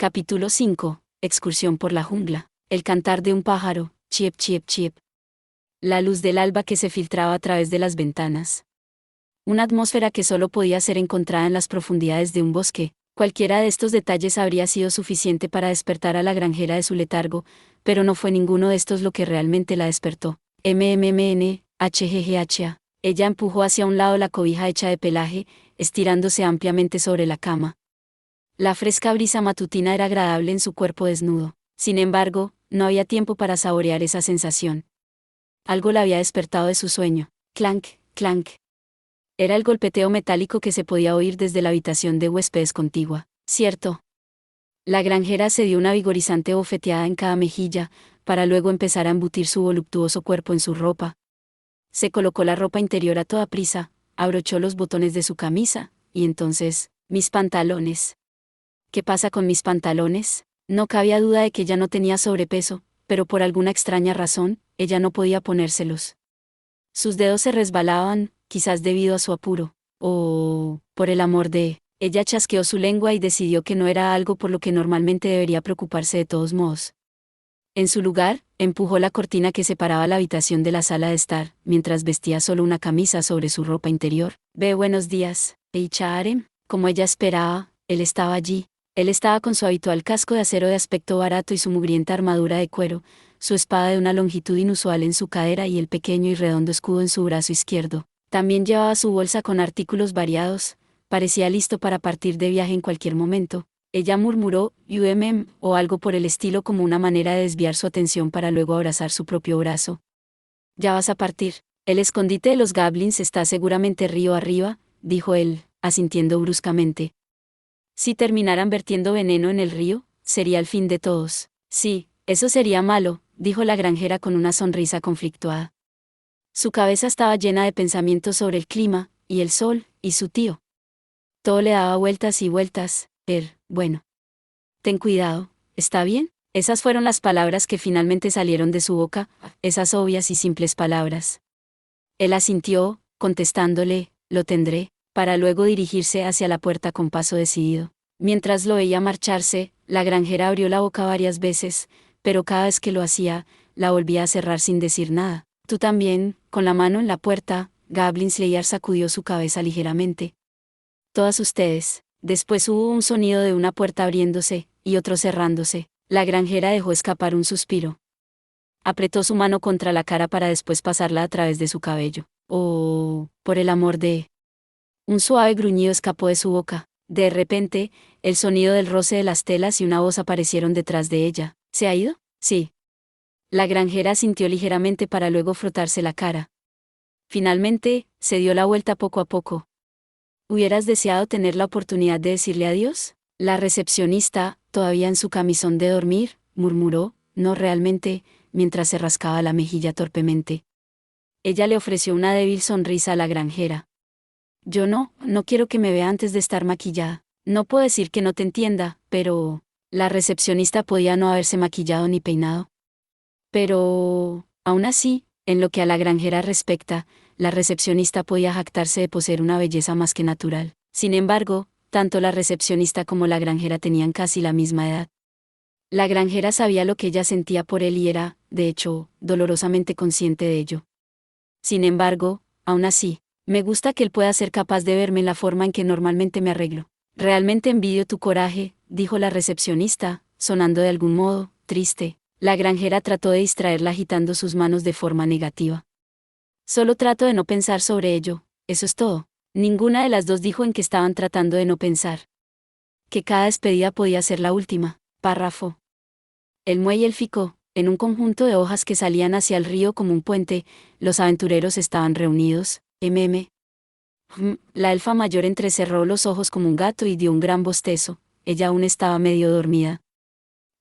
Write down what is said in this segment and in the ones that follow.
Capítulo 5. Excursión por la jungla. El cantar de un pájaro, chiep chiep chiep. La luz del alba que se filtraba a través de las ventanas. Una atmósfera que solo podía ser encontrada en las profundidades de un bosque. Cualquiera de estos detalles habría sido suficiente para despertar a la granjera de su letargo, pero no fue ninguno de estos lo que realmente la despertó. HGGHA. Ella empujó hacia un lado la cobija hecha de pelaje, estirándose ampliamente sobre la cama. La fresca brisa matutina era agradable en su cuerpo desnudo. Sin embargo, no había tiempo para saborear esa sensación. Algo la había despertado de su sueño. Clank, clank. Era el golpeteo metálico que se podía oír desde la habitación de huéspedes contigua. Cierto. La granjera se dio una vigorizante bofeteada en cada mejilla, para luego empezar a embutir su voluptuoso cuerpo en su ropa. Se colocó la ropa interior a toda prisa, abrochó los botones de su camisa, y entonces, mis pantalones. ¿Qué pasa con mis pantalones? No cabía duda de que ella no tenía sobrepeso, pero por alguna extraña razón, ella no podía ponérselos. Sus dedos se resbalaban, quizás debido a su apuro. Oh, por el amor de... Ella chasqueó su lengua y decidió que no era algo por lo que normalmente debería preocuparse de todos modos. En su lugar, empujó la cortina que separaba la habitación de la sala de estar, mientras vestía solo una camisa sobre su ropa interior. Buenos días, Eicha-Arem. Como ella esperaba, él estaba allí. Él estaba con su habitual casco de acero de aspecto barato y su mugrienta armadura de cuero, su espada de una longitud inusual en su cadera y el pequeño y redondo escudo en su brazo izquierdo. También llevaba su bolsa con artículos variados, parecía listo para partir de viaje en cualquier momento. Ella murmuró, o algo por el estilo como una manera de desviar su atención para luego abrazar su propio brazo. Ya vas a partir. El escondite de los goblins está seguramente río arriba, dijo él, asintiendo bruscamente. Si terminaran vertiendo veneno en el río, sería el fin de todos. Sí, eso sería malo, dijo la granjera con una sonrisa conflictuada. Su cabeza estaba llena de pensamientos sobre el clima, y el sol, y su tío. Todo le daba vueltas y vueltas. Bueno. Ten cuidado, ¿está bien? Esas fueron las palabras que finalmente salieron de su boca, esas obvias y simples palabras. Él asintió, contestándole, lo tendré, para luego dirigirse hacia la puerta con paso decidido. Mientras lo veía marcharse, la granjera abrió la boca varias veces, pero cada vez que lo hacía, la volvía a cerrar sin decir nada. Tú también, con la mano en la puerta, Goblin Slayer sacudió su cabeza ligeramente. Todas ustedes. Después hubo un sonido de una puerta abriéndose, y otro cerrándose. La granjera dejó escapar un suspiro. Apretó su mano contra la cara para después pasarla a través de su cabello. Oh, por el amor de... Un suave gruñido escapó de su boca. De repente, el sonido del roce de las telas y una voz aparecieron detrás de ella. ¿Se ha ido? Sí. La granjera asintió ligeramente para luego frotarse la cara. Finalmente, se dio la vuelta poco a poco. ¿Hubieras deseado tener la oportunidad de decirle adiós? La recepcionista, todavía en su camisón de dormir, murmuró, no realmente, mientras se rascaba la mejilla torpemente. Ella le ofreció una débil sonrisa a la granjera. Yo no quiero que me vea antes de estar maquillada. No puedo decir que no te entienda, pero... La recepcionista podía no haberse maquillado ni peinado. Pero... Aún así, en lo que a la granjera respecta, la recepcionista podía jactarse de poseer una belleza más que natural. Sin embargo, tanto la recepcionista como la granjera tenían casi la misma edad. La granjera sabía lo que ella sentía por él y era, de hecho, dolorosamente consciente de ello. Sin embargo, aún así, me gusta que él pueda ser capaz de verme en la forma en que normalmente me arreglo. Realmente envidio tu coraje, dijo la recepcionista, sonando de algún modo, triste. La granjera trató de distraerla agitando sus manos de forma negativa. Solo trato de no pensar sobre ello, eso es todo. Ninguna de las dos dijo en que estaban tratando de no pensar. Que cada despedida podía ser la última. Párrafo. El muelle élfico, en un conjunto de hojas que salían hacia el río como un puente, los aventureros estaban reunidos. La elfa mayor entrecerró los ojos como un gato y dio un gran bostezo. Ella aún estaba medio dormida.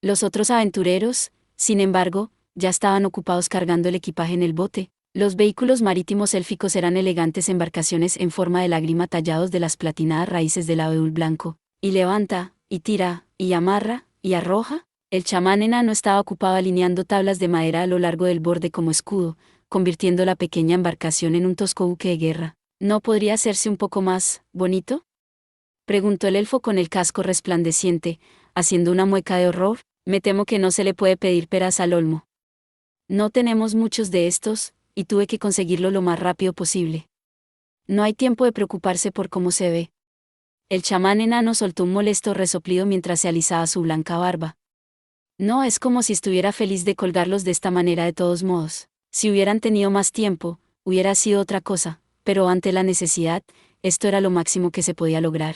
Los otros aventureros, sin embargo, ya estaban ocupados cargando el equipaje en el bote. Los vehículos marítimos élficos eran elegantes embarcaciones en forma de lágrima tallados de las platinadas raíces del abedul blanco. Y levanta, y tira, y amarra, y arroja. El chamán enano estaba ocupado alineando tablas de madera a lo largo del borde como escudo, convirtiendo la pequeña embarcación en un tosco buque de guerra. ¿No podría hacerse un poco más bonito?, preguntó el elfo con el casco resplandeciente, haciendo una mueca de horror, me temo que no se le puede pedir peras al olmo. No tenemos muchos de estos, y tuve que conseguirlo lo más rápido posible. No hay tiempo de preocuparse por cómo se ve. El chamán enano soltó un molesto resoplido mientras se alisaba su blanca barba. No es como si estuviera feliz de colgarlos de esta manera de todos modos. Si hubieran tenido más tiempo, hubiera sido otra cosa, pero ante la necesidad, esto era lo máximo que se podía lograr.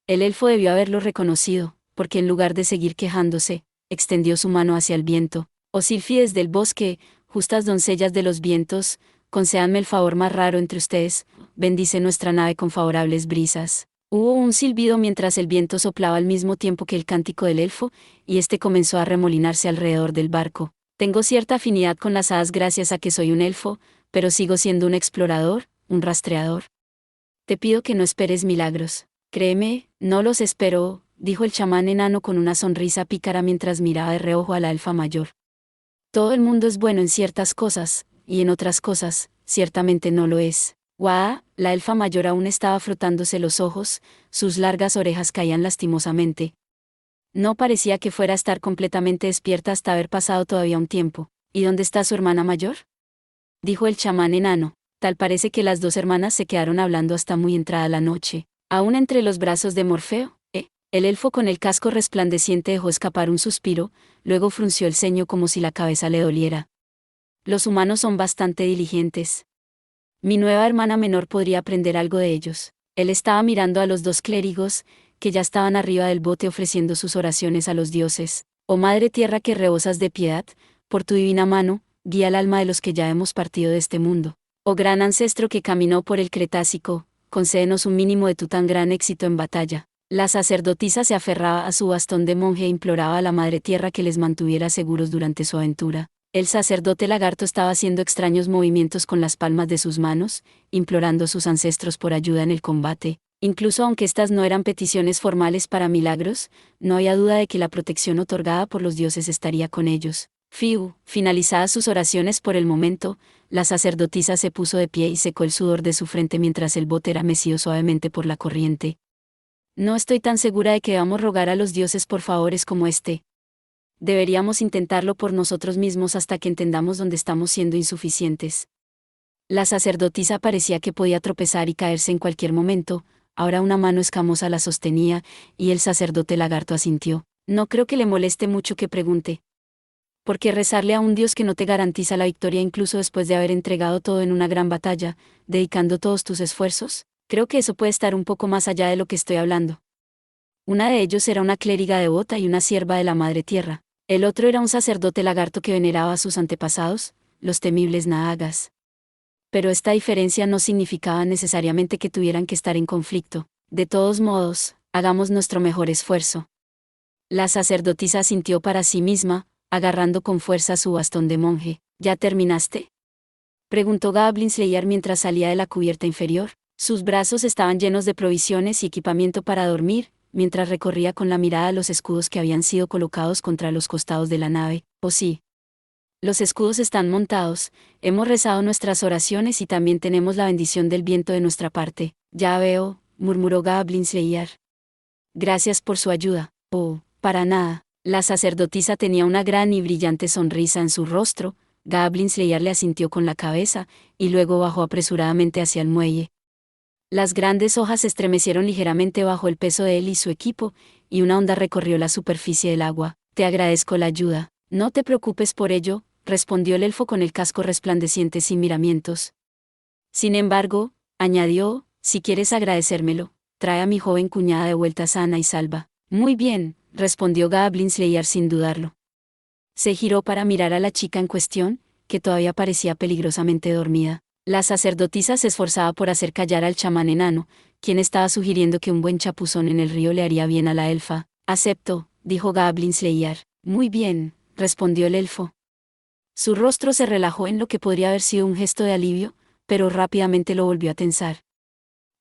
El elfo debió haberlo reconocido, porque en lugar de seguir quejándose, extendió su mano hacia el viento. Oh sílfides del bosque, justas doncellas de los vientos, concédanme el favor más raro entre ustedes, bendice nuestra nave con favorables brisas. Hubo un silbido mientras el viento soplaba al mismo tiempo que el cántico del elfo, y este comenzó a remolinarse alrededor del barco. Tengo cierta afinidad con las hadas gracias a que soy un elfo, pero sigo siendo un explorador, un rastreador. Te pido que no esperes milagros. Créeme, no los espero, dijo el chamán enano con una sonrisa pícara mientras miraba de reojo a la elfa mayor. Todo el mundo es bueno en ciertas cosas, y en otras cosas, ciertamente no lo es. Guau, la elfa mayor aún estaba frotándose los ojos, sus largas orejas caían lastimosamente. No parecía que fuera a estar completamente despierta hasta haber pasado todavía un tiempo. ¿Y dónde está su hermana mayor?, dijo el chamán enano. Tal parece que las dos hermanas se quedaron hablando hasta muy entrada la noche. Aún entre los brazos de Morfeo, el elfo con el casco resplandeciente dejó escapar un suspiro, luego frunció el ceño como si la cabeza le doliera. Los humanos son bastante diligentes. Mi nueva hermana menor podría aprender algo de ellos. Él estaba mirando a los dos clérigos, que ya estaban arriba del bote ofreciendo sus oraciones a los dioses. Oh Madre Tierra que rebosas de piedad, por tu divina mano, guía el alma de los que ya hemos partido de este mundo. Oh gran ancestro que caminó por el Cretácico, concédenos un mínimo de tu tan gran éxito en batalla. La sacerdotisa se aferraba a su bastón de monje e imploraba a la Madre Tierra que les mantuviera seguros durante su aventura. El sacerdote lagarto estaba haciendo extraños movimientos con las palmas de sus manos, implorando a sus ancestros por ayuda en el combate. Incluso aunque estas no eran peticiones formales para milagros, no había duda de que la protección otorgada por los dioses estaría con ellos. Finalizadas sus oraciones por el momento, la sacerdotisa se puso de pie y secó el sudor de su frente mientras el bote era mecido suavemente por la corriente. No estoy tan segura de que debamos rogar a los dioses por favores como este. Deberíamos intentarlo por nosotros mismos hasta que entendamos dónde estamos siendo insuficientes. La sacerdotisa parecía que podía tropezar y caerse en cualquier momento, ahora una mano escamosa la sostenía, y el sacerdote lagarto asintió. No creo que le moleste mucho que pregunte. ¿Por qué rezarle a un dios que no te garantiza la victoria incluso después de haber entregado todo en una gran batalla, dedicando todos tus esfuerzos? Creo que eso puede estar un poco más allá de lo que estoy hablando. Una de ellos era una clériga devota y una sierva de la Madre Tierra. El otro era un sacerdote lagarto que veneraba a sus antepasados, los temibles Naagas. Pero esta diferencia no significaba necesariamente que tuvieran que estar en conflicto. De todos modos, hagamos nuestro mejor esfuerzo. La sacerdotisa asintió para sí misma, agarrando con fuerza su bastón de monje. ¿Ya terminaste?, preguntó Goblin Slayer mientras salía de la cubierta inferior. Sus brazos estaban llenos de provisiones y equipamiento para dormir, mientras recorría con la mirada los escudos que habían sido colocados contra los costados de la nave. Oh sí. Los escudos están montados, hemos rezado nuestras oraciones y también tenemos la bendición del viento de nuestra parte. Ya veo, murmuró Goblin Slayer. Gracias por su ayuda. Oh, para nada. La sacerdotisa tenía una gran y brillante sonrisa en su rostro. Goblin Slayer le asintió con la cabeza, y luego bajó apresuradamente hacia el muelle. Las grandes hojas se estremecieron ligeramente bajo el peso de él y su equipo, y una onda recorrió la superficie del agua. Te agradezco la ayuda. No te preocupes por ello, respondió el elfo con el casco resplandeciente sin miramientos. Sin embargo, añadió, si quieres agradecérmelo, trae a mi joven cuñada de vuelta sana y salva. Muy bien, respondió Goblin Slayer sin dudarlo. Se giró para mirar a la chica en cuestión, que todavía parecía peligrosamente dormida. La sacerdotisa se esforzaba por hacer callar al chamán enano, quien estaba sugiriendo que un buen chapuzón en el río le haría bien a la elfa. Acepto, dijo Goblin Slayer. Muy bien, respondió el elfo. Su rostro se relajó en lo que podría haber sido un gesto de alivio, pero rápidamente lo volvió a tensar.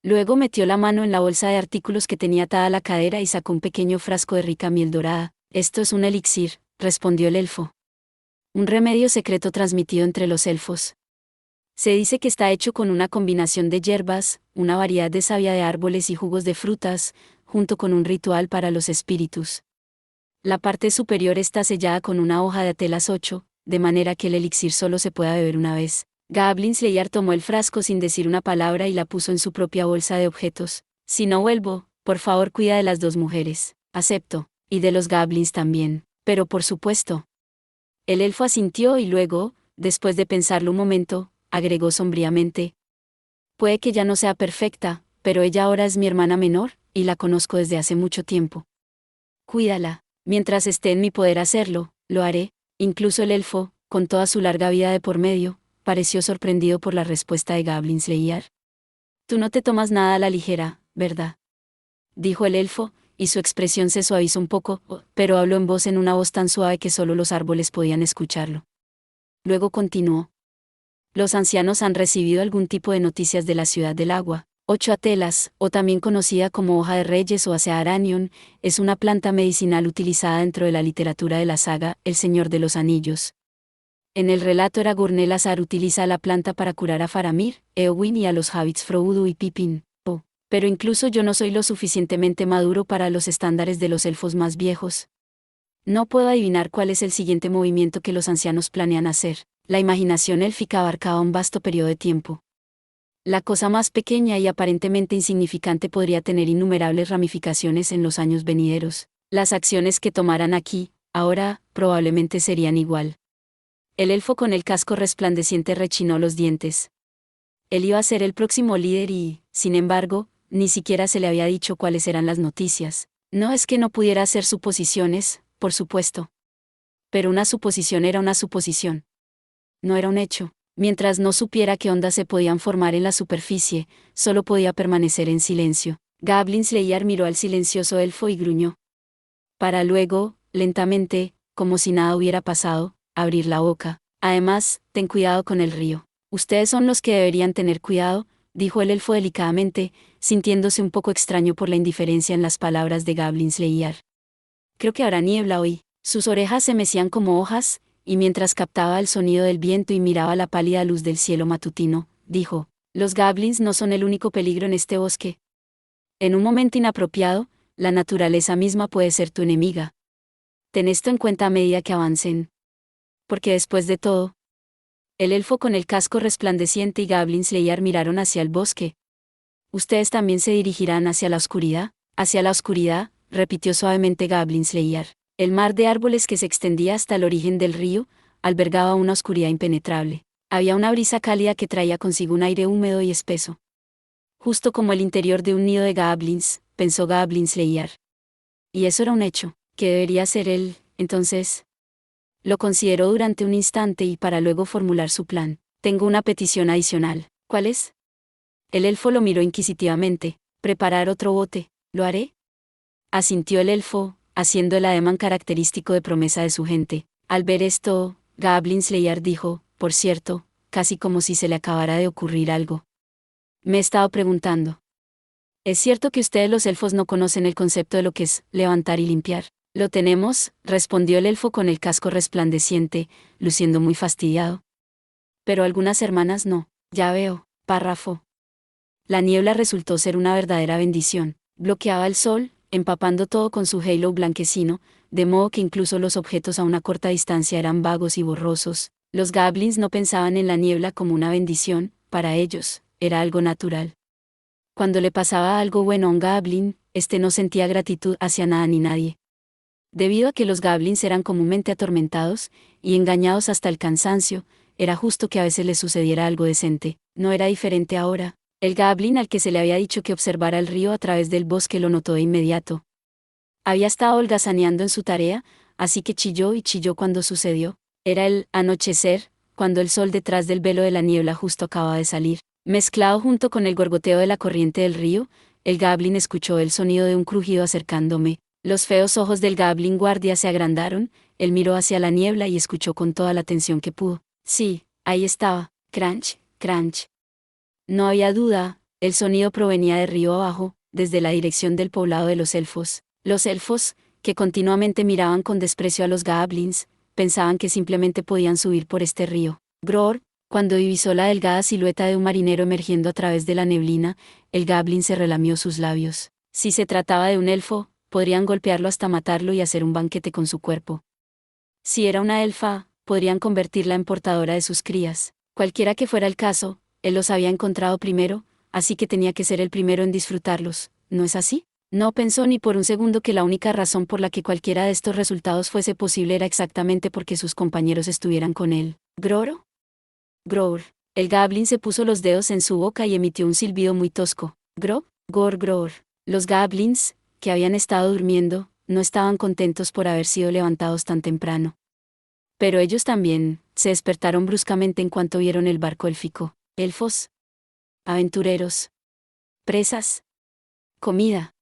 Luego metió la mano en la bolsa de artículos que tenía atada a la cadera y sacó un pequeño frasco de rica miel dorada. Esto es un elixir, respondió el elfo. Un remedio secreto transmitido entre los elfos. Se dice que está hecho con una combinación de hierbas, una variedad de savia de árboles y jugos de frutas, junto con un ritual para los espíritus. La parte superior está sellada con una hoja de Atelas 8, de manera que el elixir solo se pueda beber una vez. Goblin Slayer tomó el frasco sin decir una palabra y la puso en su propia bolsa de objetos. Si no vuelvo, por favor cuida de las dos mujeres. Acepto. Y de los goblins también. Pero por supuesto. El elfo asintió y luego, después de pensarlo un momento, agregó sombríamente. Puede que ya no sea perfecta, pero ella ahora es mi hermana menor, y la conozco desde hace mucho tiempo. Cuídala. Mientras esté en mi poder hacerlo, lo haré. Incluso el elfo, con toda su larga vida de por medio, pareció sorprendido por la respuesta de Goblin Slayer. Tú no te tomas nada a la ligera, ¿verdad? Dijo el elfo, y su expresión se suavizó un poco, pero habló en una voz tan suave que solo los árboles podían escucharlo. Luego continuó. Los ancianos han recibido algún tipo de noticias de la ciudad del agua. 8 Atelas, o también conocida como hoja de reyes o Asearanion, es una planta medicinal utilizada dentro de la literatura de la saga El Señor de los Anillos. En el relato Aragorn el Azar utiliza la planta para curar a Faramir, Eowyn y a los hobbits Frodo y Pippin. Pero incluso yo no soy lo suficientemente maduro para los estándares de los elfos más viejos. No puedo adivinar cuál es el siguiente movimiento que los ancianos planean hacer. La imaginación élfica abarcaba un vasto periodo de tiempo. La cosa más pequeña y aparentemente insignificante podría tener innumerables ramificaciones en los años venideros. Las acciones que tomaran aquí, ahora, probablemente serían igual. El elfo con el casco resplandeciente rechinó los dientes. Él iba a ser el próximo líder y, sin embargo, ni siquiera se le había dicho cuáles eran las noticias. No es que no pudiera hacer suposiciones, por supuesto. Pero una suposición era una suposición. No era un hecho. Mientras no supiera qué ondas se podían formar en la superficie, solo podía permanecer en silencio. Goblin Slayer miró al silencioso elfo y gruñó. Para luego, lentamente, como si nada hubiera pasado, abrir la boca. Además, ten cuidado con el río. Ustedes son los que deberían tener cuidado, dijo el elfo delicadamente, sintiéndose un poco extraño por la indiferencia en las palabras de Goblin Slayer. Creo que habrá niebla hoy. Sus orejas se mecían como hojas, y mientras captaba el sonido del viento y miraba la pálida luz del cielo matutino, dijo, los goblins no son el único peligro en este bosque. En un momento inapropiado, la naturaleza misma puede ser tu enemiga. Ten esto en cuenta a medida que avancen. Porque después de todo, el elfo con el casco resplandeciente y Goblin Slayer miraron hacia el bosque. ¿Ustedes también se dirigirán hacia la oscuridad? Hacia la oscuridad, repitió suavemente Goblin Slayer. El mar de árboles que se extendía hasta el origen del río, albergaba una oscuridad impenetrable. Había una brisa cálida que traía consigo un aire húmedo y espeso. Justo como el interior de un nido de goblins, pensó Goblin Slayer. Y eso era un hecho, que debería ser él, entonces. Lo consideró durante un instante y para luego formular su plan. Tengo una petición adicional. ¿Cuál es? El elfo lo miró inquisitivamente. Preparar otro bote. ¿Lo haré? Asintió el elfo, haciendo el ademán característico de promesa de su gente. Al ver esto, Goblin Slayer dijo, por cierto, casi como si se le acabara de ocurrir algo. Me he estado preguntando. ¿Es cierto que ustedes los elfos no conocen el concepto de lo que es levantar y limpiar? Lo tenemos, respondió el elfo con el casco resplandeciente, luciendo muy fastidiado. Pero algunas hermanas no. Ya veo, párrafo. La niebla resultó ser una verdadera bendición. Bloqueaba el sol, empapando todo con su halo blanquecino, de modo que incluso los objetos a una corta distancia eran vagos y borrosos. Los goblins no pensaban en la niebla como una bendición, para ellos, era algo natural. Cuando le pasaba algo bueno a un goblin, no sentía gratitud hacia nada ni nadie. Debido a que los goblins eran comúnmente atormentados, y engañados hasta el cansancio, era justo que a veces les sucediera algo decente. No era diferente ahora. El goblin al que se le había dicho que observara el río a través del bosque lo notó de inmediato. Había estado holgazaneando en su tarea, así que chilló y chilló cuando sucedió. Era el anochecer, cuando el sol detrás del velo de la niebla justo acababa de salir. Mezclado junto con el gorgoteo de la corriente del río, el goblin escuchó el sonido de un crujido acercándome. Los feos ojos del goblin guardia se agrandaron, él miró hacia la niebla y escuchó con toda la atención que pudo. Sí, ahí estaba, crunch, crunch. No había duda, el sonido provenía de río abajo, desde la dirección del poblado de los elfos. Los elfos, que continuamente miraban con desprecio a los goblins, pensaban que simplemente podían subir por este río. Gror, cuando divisó la delgada silueta de un marinero emergiendo a través de la neblina, el goblin se relamió sus labios. Si se trataba de un elfo, podrían golpearlo hasta matarlo y hacer un banquete con su cuerpo. Si era una elfa, podrían convertirla en portadora de sus crías. Cualquiera que fuera el caso, él los había encontrado primero, así que tenía que ser el primero en disfrutarlos, ¿no es así? No pensó ni por un segundo que la única razón por la que cualquiera de estos resultados fuese posible era exactamente porque sus compañeros estuvieran con él. ¿Groro? Gror. El Goblin se puso los dedos en su boca y emitió un silbido muy tosco. Gro, gor, gror. Los Goblins, que habían estado durmiendo, no estaban contentos por haber sido levantados tan temprano. Pero ellos también se despertaron bruscamente en cuanto vieron el barco élfico. Elfos. Aventureros. Presas. Comida.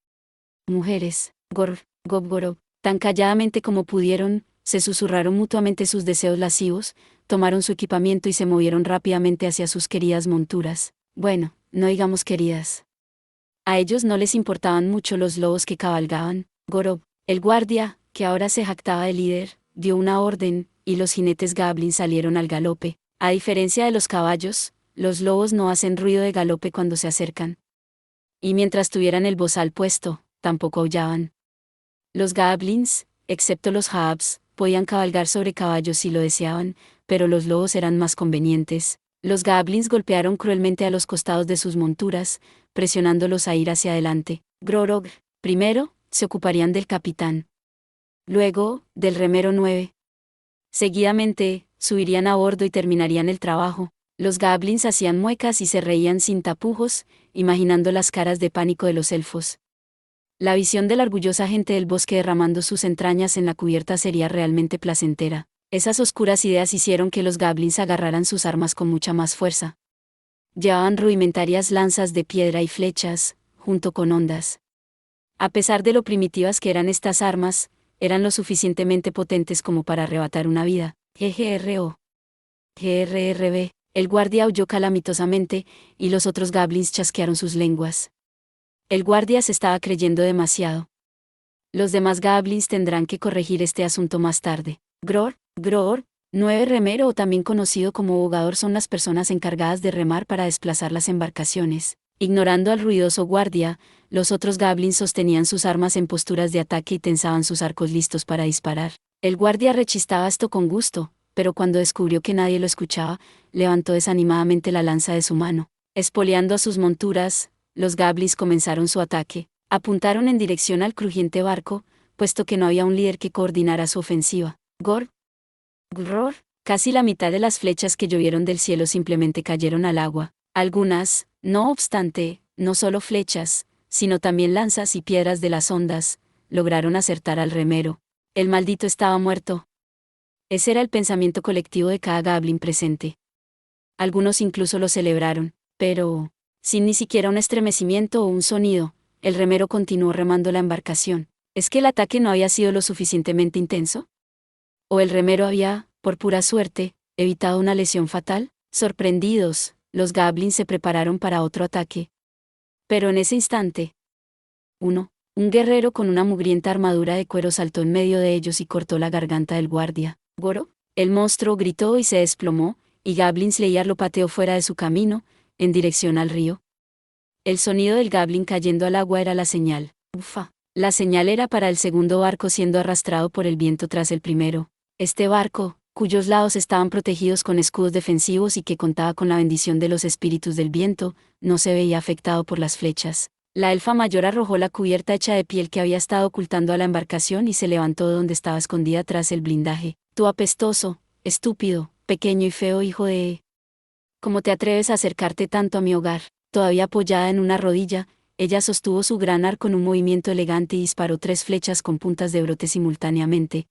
Mujeres. Gor, gob, gorob. Tan calladamente como pudieron, se susurraron mutuamente sus deseos lascivos, tomaron su equipamiento y se movieron rápidamente hacia sus queridas monturas. Bueno, no digamos queridas. A ellos no les importaban mucho los lobos que cabalgaban. Gorob, el guardia, que ahora se jactaba de líder, dio una orden, y los jinetes Goblin salieron al galope. A diferencia de los caballos, los lobos no hacen ruido de galope cuando se acercan. Y mientras tuvieran el bozal puesto, tampoco aullaban. Los Goblins, excepto los Habs, podían cabalgar sobre caballos si lo deseaban, pero los lobos eran más convenientes. Los Goblins golpearon cruelmente a los costados de sus monturas, presionándolos a ir hacia adelante. Grorog, primero, se ocuparían del capitán. Luego, del remero 9. Seguidamente, subirían a bordo y terminarían el trabajo. Los Goblins hacían muecas y se reían sin tapujos, imaginando las caras de pánico de los elfos. La visión de la orgullosa gente del bosque derramando sus entrañas en la cubierta sería realmente placentera. Esas oscuras ideas hicieron que los Goblins agarraran sus armas con mucha más fuerza. Llevaban rudimentarias lanzas de piedra y flechas, junto con hondas. A pesar de lo primitivas que eran estas armas, eran lo suficientemente potentes como para arrebatar una vida. GRO. GRRB. El guardia aulló calamitosamente, y los otros Goblins chasquearon sus lenguas. El guardia se estaba creyendo demasiado. Los demás Goblins tendrán que corregir este asunto más tarde. Gror, 9 remero o también conocido como bogador son las personas encargadas de remar para desplazar las embarcaciones. Ignorando al ruidoso guardia, los otros Goblins sostenían sus armas en posturas de ataque y tensaban sus arcos listos para disparar. El guardia rechistaba esto con gusto, pero cuando descubrió que nadie lo escuchaba, levantó desanimadamente la lanza de su mano. Espoleando a sus monturas, los Goblins comenzaron su ataque. Apuntaron en dirección al crujiente barco, puesto que no había un líder que coordinara su ofensiva. Gror, casi la mitad de las flechas que llovieron del cielo simplemente cayeron al agua. Algunas, no obstante, no solo flechas, sino también lanzas y piedras de las ondas, lograron acertar al remero. El maldito estaba muerto. Ese era el pensamiento colectivo de cada Goblin presente. Algunos incluso lo celebraron, pero, sin ni siquiera un estremecimiento o un sonido, el remero continuó remando la embarcación. ¿Es que el ataque no había sido lo suficientemente intenso? ¿O el remero había, por pura suerte, evitado una lesión fatal? Sorprendidos, los Goblins se prepararon para otro ataque. Pero en ese instante, un guerrero con una mugrienta armadura de cuero saltó en medio de ellos y cortó la garganta del guardia. Goro, el monstruo gritó y se desplomó, y Goblin Slayer lo pateó fuera de su camino, en dirección al río. El sonido del Goblin cayendo al agua era la señal. Ufa. La señal era para el segundo barco siendo arrastrado por el viento tras el primero. Este barco, cuyos lados estaban protegidos con escudos defensivos y que contaba con la bendición de los espíritus del viento, no se veía afectado por las flechas. La elfa mayor arrojó la cubierta hecha de piel que había estado ocultando a la embarcación y se levantó de donde estaba escondida tras el blindaje. Tú apestoso, estúpido, pequeño y feo hijo de... ¿Cómo te atreves a acercarte tanto a mi hogar? Todavía apoyada en una rodilla, ella sostuvo su gran arco en un movimiento elegante y disparó 3 flechas con puntas de brote simultáneamente.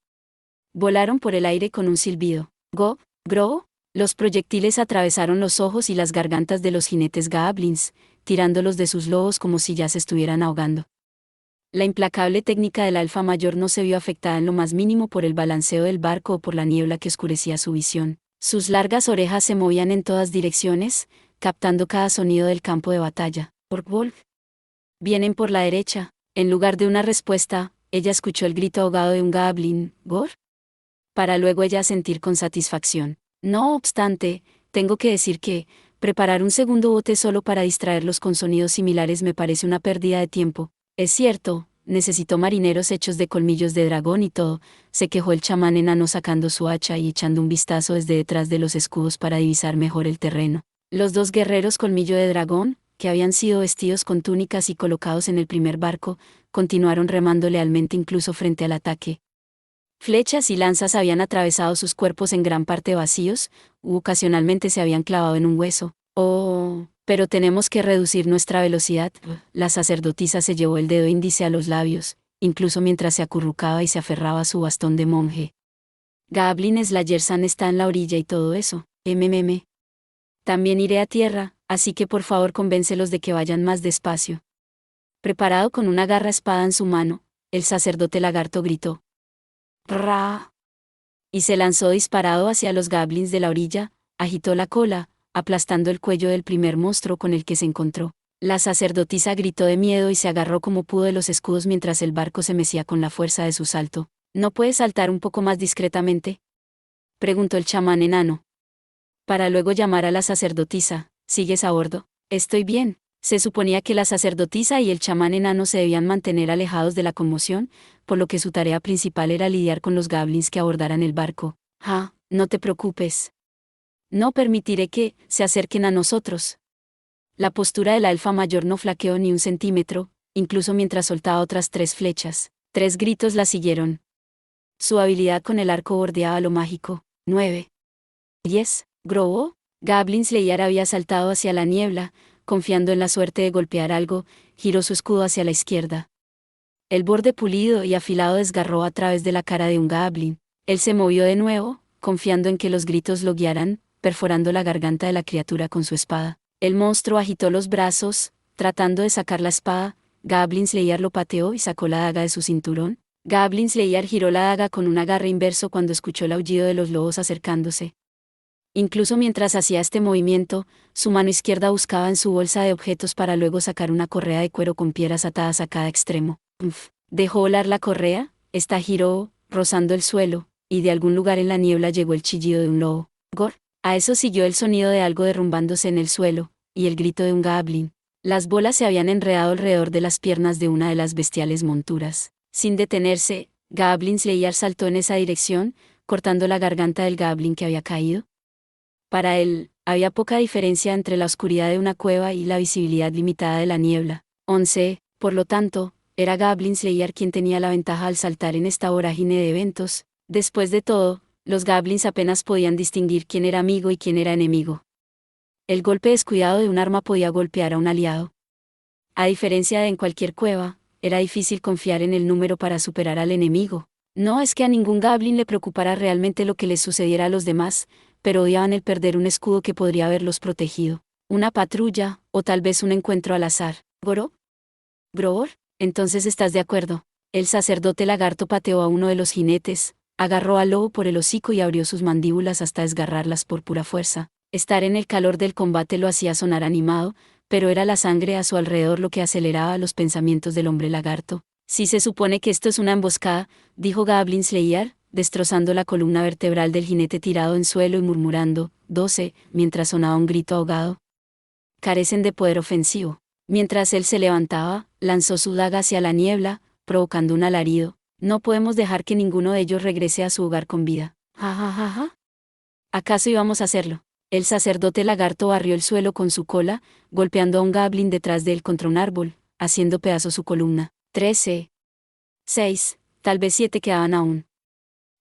Volaron por el aire con un silbido. Gro. Los proyectiles atravesaron los ojos y las gargantas de los jinetes Goblins, tirándolos de sus lobos como si ya se estuvieran ahogando. La implacable técnica de la elfa mayor no se vio afectada en lo más mínimo por el balanceo del barco o por la niebla que oscurecía su visión. Sus largas orejas se movían en todas direcciones, captando cada sonido del campo de batalla. Orkvolk. Vienen por la derecha. En lugar de una respuesta, ella escuchó el grito ahogado de un Goblin. ¿Gor? Para luego ella sentir con satisfacción. No obstante, tengo que decir que, preparar un segundo bote solo para distraerlos con sonidos similares me parece una pérdida de tiempo. Es cierto, necesitó marineros hechos de colmillos de dragón y todo, se quejó el chamán enano sacando su hacha y echando un vistazo desde detrás de los escudos para divisar mejor el terreno. Los dos guerreros colmillo de dragón, que habían sido vestidos con túnicas y colocados en el primer barco, continuaron remando lealmente incluso frente al ataque. Flechas y lanzas habían atravesado sus cuerpos en gran parte vacíos, u ocasionalmente se habían clavado en un hueso. Oh, pero tenemos que reducir nuestra velocidad. La sacerdotisa se llevó el dedo índice a los labios, incluso mientras se acurrucaba y se aferraba a su bastón de monje. Goblin Slayer-san está en la orilla y todo eso. También iré a tierra, así que por favor convéncelos de que vayan más despacio. Preparado con una garra espada en su mano, el sacerdote lagarto gritó. ¡Ra! Y se lanzó disparado hacia los goblins de la orilla, agitó la cola, aplastando el cuello del primer monstruo con el que se encontró. La sacerdotisa gritó de miedo y se agarró como pudo de los escudos mientras el barco se mecía con la fuerza de su salto. ¿No puede saltar un poco más discretamente?, preguntó el chamán enano. Para luego llamar a la sacerdotisa. ¿Sigues a bordo? Estoy bien. Se suponía que la sacerdotisa y el chamán enano se debían mantener alejados de la conmoción, por lo que su tarea principal era lidiar con los goblins que abordaran el barco. No te preocupes. No permitiré que se acerquen a nosotros. La postura de la elfa mayor no flaqueó ni un centímetro, incluso mientras soltaba otras 3 flechas. 3 gritos la siguieron. Su habilidad con el arco bordeaba lo mágico. 9. 10. Grobo. Goblin Slayer había saltado hacia la niebla, confiando en la suerte de golpear algo, giró su escudo hacia la izquierda. El borde pulido y afilado desgarró a través de la cara de un goblin. Él se movió de nuevo, confiando en que los gritos lo guiaran, perforando la garganta de la criatura con su espada. El monstruo agitó los brazos, tratando de sacar la espada. Goblin Slayer lo pateó y sacó la daga de su cinturón. Goblin Slayer giró la daga con un agarre inverso cuando escuchó el aullido de los lobos acercándose. Incluso mientras hacía este movimiento, su mano izquierda buscaba en su bolsa de objetos para luego sacar una correa de cuero con piedras atadas a cada extremo. Dejó volar la correa, esta giró, rozando el suelo, y de algún lugar en la niebla llegó el chillido de un lobo. Gor. A eso siguió el sonido de algo derrumbándose en el suelo, y el grito de un goblin. Las bolas se habían enredado alrededor de las piernas de una de las bestiales monturas. Sin detenerse, Goblin Slayer saltó en esa dirección, cortando la garganta del goblin que había caído. Para él, había poca diferencia entre la oscuridad de una cueva y la visibilidad limitada de la niebla. 11. Por lo tanto, era Goblin Slayer quien tenía la ventaja al saltar en esta vorágine de eventos. Después de todo, los goblins apenas podían distinguir quién era amigo y quién era enemigo. El golpe descuidado de un arma podía golpear a un aliado. A diferencia de en cualquier cueva, era difícil confiar en el número para superar al enemigo. No es que a ningún goblin le preocupara realmente lo que les sucediera a los demás, pero odiaban el perder un escudo que podría haberlos protegido. Una patrulla, o tal vez un encuentro al azar. ¿Goro? ¿Grobor? Entonces estás de acuerdo. El sacerdote lagarto pateó a uno de los jinetes, agarró al lobo por el hocico y abrió sus mandíbulas hasta desgarrarlas por pura fuerza. Estar en el calor del combate lo hacía sonar animado, pero era la sangre a su alrededor lo que aceleraba los pensamientos del hombre lagarto. Si se supone que esto es una emboscada, dijo Goblin Slayer, destrozando la columna vertebral del jinete tirado en suelo y murmurando, 12, mientras sonaba un grito ahogado. Carecen de poder ofensivo. Mientras él se levantaba, lanzó su daga hacia la niebla, provocando un alarido. No podemos dejar que ninguno de ellos regrese a su hogar con vida. ¿Acaso íbamos a hacerlo? El sacerdote lagarto barrió el suelo con su cola, golpeando a un goblin detrás de él contra un árbol, haciendo pedazos su columna. 13. 6, tal vez 7 quedaban aún.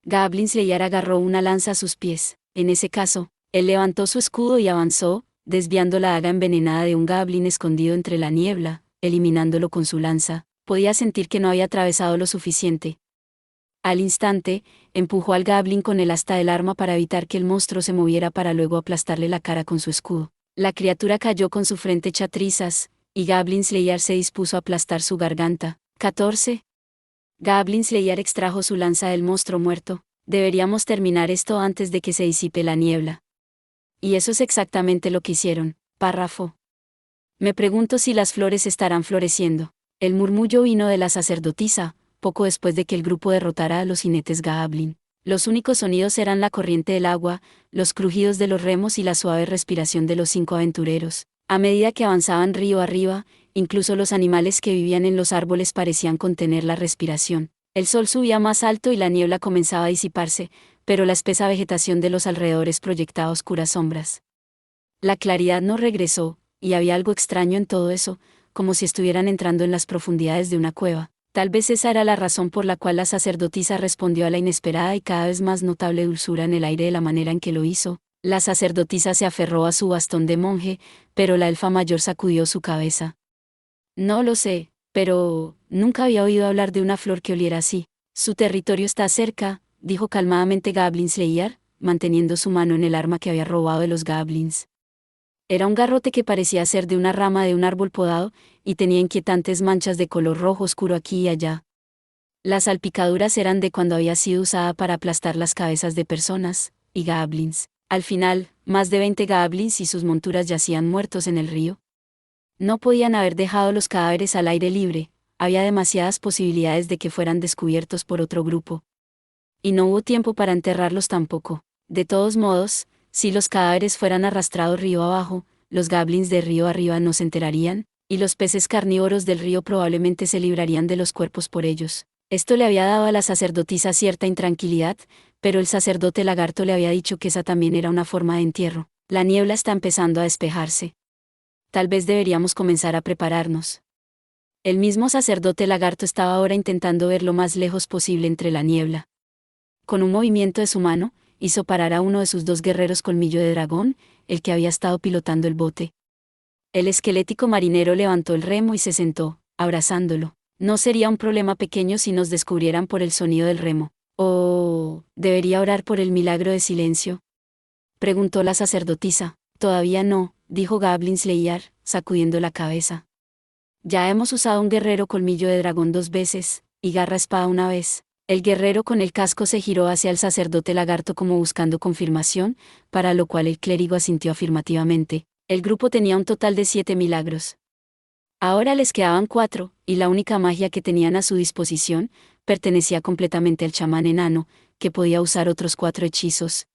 Goblin Slayer agarró una lanza a sus pies. En ese caso, él levantó su escudo y avanzó, desviando la daga envenenada de un goblin escondido entre la niebla, eliminándolo con su lanza. Podía sentir que no había atravesado lo suficiente. Al instante, empujó al goblin con el asta del arma para evitar que el monstruo se moviera para luego aplastarle la cara con su escudo. La criatura cayó con su frente hecha trizas, y Goblin Slayer se dispuso a aplastar su garganta. 14. Goblin Slayer extrajo su lanza del monstruo muerto. Deberíamos terminar esto antes de que se disipe la niebla. Y eso es exactamente lo que hicieron. Párrafo. Me pregunto si las flores estarán floreciendo. El murmullo vino de la sacerdotisa, poco después de que el grupo derrotara a los jinetes Goblin. Los únicos sonidos eran la corriente del agua, los crujidos de los remos y la suave respiración de los 5 aventureros. A medida que avanzaban río arriba, incluso los animales que vivían en los árboles parecían contener la respiración. El sol subía más alto y la niebla comenzaba a disiparse, pero la espesa vegetación de los alrededores proyectaba oscuras sombras. La claridad no regresó, y había algo extraño en todo eso, como si estuvieran entrando en las profundidades de una cueva. Tal vez esa era la razón por la cual la sacerdotisa respondió a la inesperada y cada vez más notable dulzura en el aire de la manera en que lo hizo. La sacerdotisa se aferró a su bastón de monje, pero la elfa mayor sacudió su cabeza. No lo sé, pero nunca había oído hablar de una flor que oliera así. Su territorio está cerca, dijo calmadamente Goblin Slayer, manteniendo su mano en el arma que había robado de los goblins. Era un garrote que parecía ser de una rama de un árbol podado, y tenía inquietantes manchas de color rojo oscuro aquí y allá. Las salpicaduras eran de cuando había sido usada para aplastar las cabezas de personas y goblins. Al final, más de 20 goblins y sus monturas yacían muertos en el río. No podían haber dejado los cadáveres al aire libre, había demasiadas posibilidades de que fueran descubiertos por otro grupo. Y no hubo tiempo para enterrarlos tampoco. De todos modos, si los cadáveres fueran arrastrados río abajo, los goblins de río arriba no se enterarían, y los peces carnívoros del río probablemente se librarían de los cuerpos por ellos. Esto le había dado a la sacerdotisa cierta intranquilidad, pero el sacerdote lagarto le había dicho que esa también era una forma de entierro. La niebla está empezando a despejarse. Tal vez deberíamos comenzar a prepararnos. El mismo sacerdote lagarto estaba ahora intentando ver lo más lejos posible entre la niebla. Con un movimiento de su mano, hizo parar a uno de sus 2 guerreros colmillo de dragón, el que había estado pilotando el bote. El esquelético marinero levantó el remo y se sentó, abrazándolo. No sería un problema pequeño si nos descubrieran por el sonido del remo. ¿O debería orar por el milagro de silencio?, preguntó la sacerdotisa. Todavía no, dijo Goblin Slayer, sacudiendo la cabeza. Ya hemos usado un guerrero colmillo de dragón 2 veces, y garra espada una vez. El guerrero con el casco se giró hacia el sacerdote lagarto como buscando confirmación, para lo cual el clérigo asintió afirmativamente. El grupo tenía un total de 7 milagros. Ahora les quedaban 4, y la única magia que tenían a su disposición, pertenecía completamente al chamán enano, que podía usar otros 4 hechizos.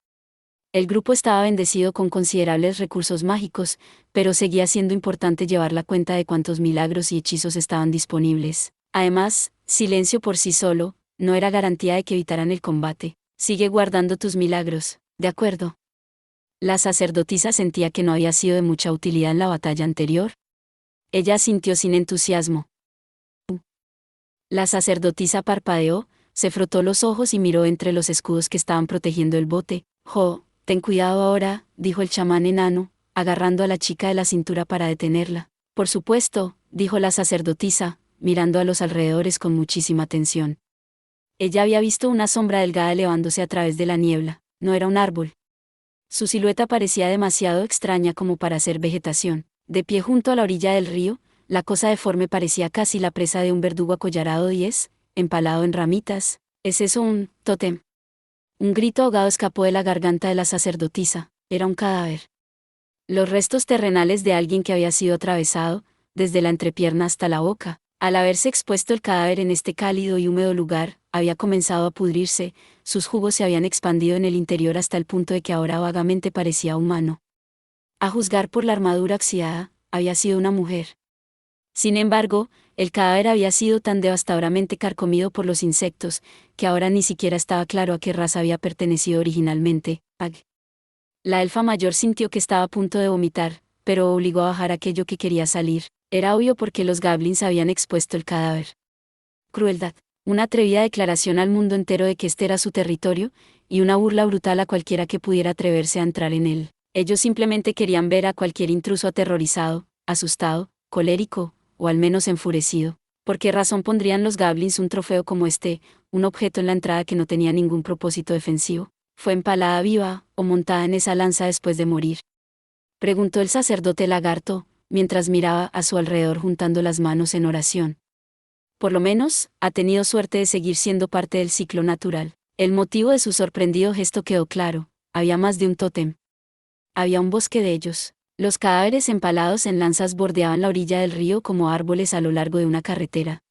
El grupo estaba bendecido con considerables recursos mágicos, pero seguía siendo importante llevar la cuenta de cuántos milagros y hechizos estaban disponibles. Además, silencio por sí solo no era garantía de que evitaran el combate. Sigue guardando tus milagros, ¿de acuerdo? La sacerdotisa sentía que no había sido de mucha utilidad en la batalla anterior. Ella asintió sin entusiasmo. La sacerdotisa parpadeó, se frotó los ojos y miró entre los escudos que estaban protegiendo el bote. Ten cuidado ahora, dijo el chamán enano, agarrando a la chica de la cintura para detenerla. Por supuesto, dijo la sacerdotisa, mirando a los alrededores con muchísima atención. Ella había visto una sombra delgada elevándose a través de la niebla, no era un árbol. Su silueta parecía demasiado extraña como para ser vegetación. De pie junto a la orilla del río, la cosa deforme parecía casi la presa de un verdugo acollarado 10, empalado en ramitas. ¿Es eso un tótem? Un grito ahogado escapó de la garganta de la sacerdotisa. Era un cadáver. Los restos terrenales de alguien que había sido atravesado, desde la entrepierna hasta la boca. Al haberse expuesto el cadáver en este cálido y húmedo lugar, había comenzado a pudrirse, sus jugos se habían expandido en el interior hasta el punto de que ahora vagamente parecía humano. A juzgar por la armadura oxidada, había sido una mujer. Sin embargo, el cadáver había sido tan devastadoramente carcomido por los insectos, que ahora ni siquiera estaba claro a qué raza había pertenecido originalmente. La elfa mayor sintió que estaba a punto de vomitar, pero obligó a bajar aquello que quería salir. Era obvio porque los goblins habían expuesto el cadáver. Crueldad. Una atrevida declaración al mundo entero de que este era su territorio, y una burla brutal a cualquiera que pudiera atreverse a entrar en él. Ellos simplemente querían ver a cualquier intruso aterrorizado, asustado, colérico, o al menos enfurecido. ¿Por qué razón pondrían los goblins un trofeo como este, un objeto en la entrada que no tenía ningún propósito defensivo? ¿Fue empalada viva, o montada en esa lanza después de morir?, preguntó el sacerdote lagarto, mientras miraba a su alrededor juntando las manos en oración. Por lo menos, ha tenido suerte de seguir siendo parte del ciclo natural. El motivo de su sorprendido gesto quedó claro: había más de un tótem. Había un bosque de ellos. Los cadáveres empalados en lanzas bordeaban la orilla del río como árboles a lo largo de una carretera.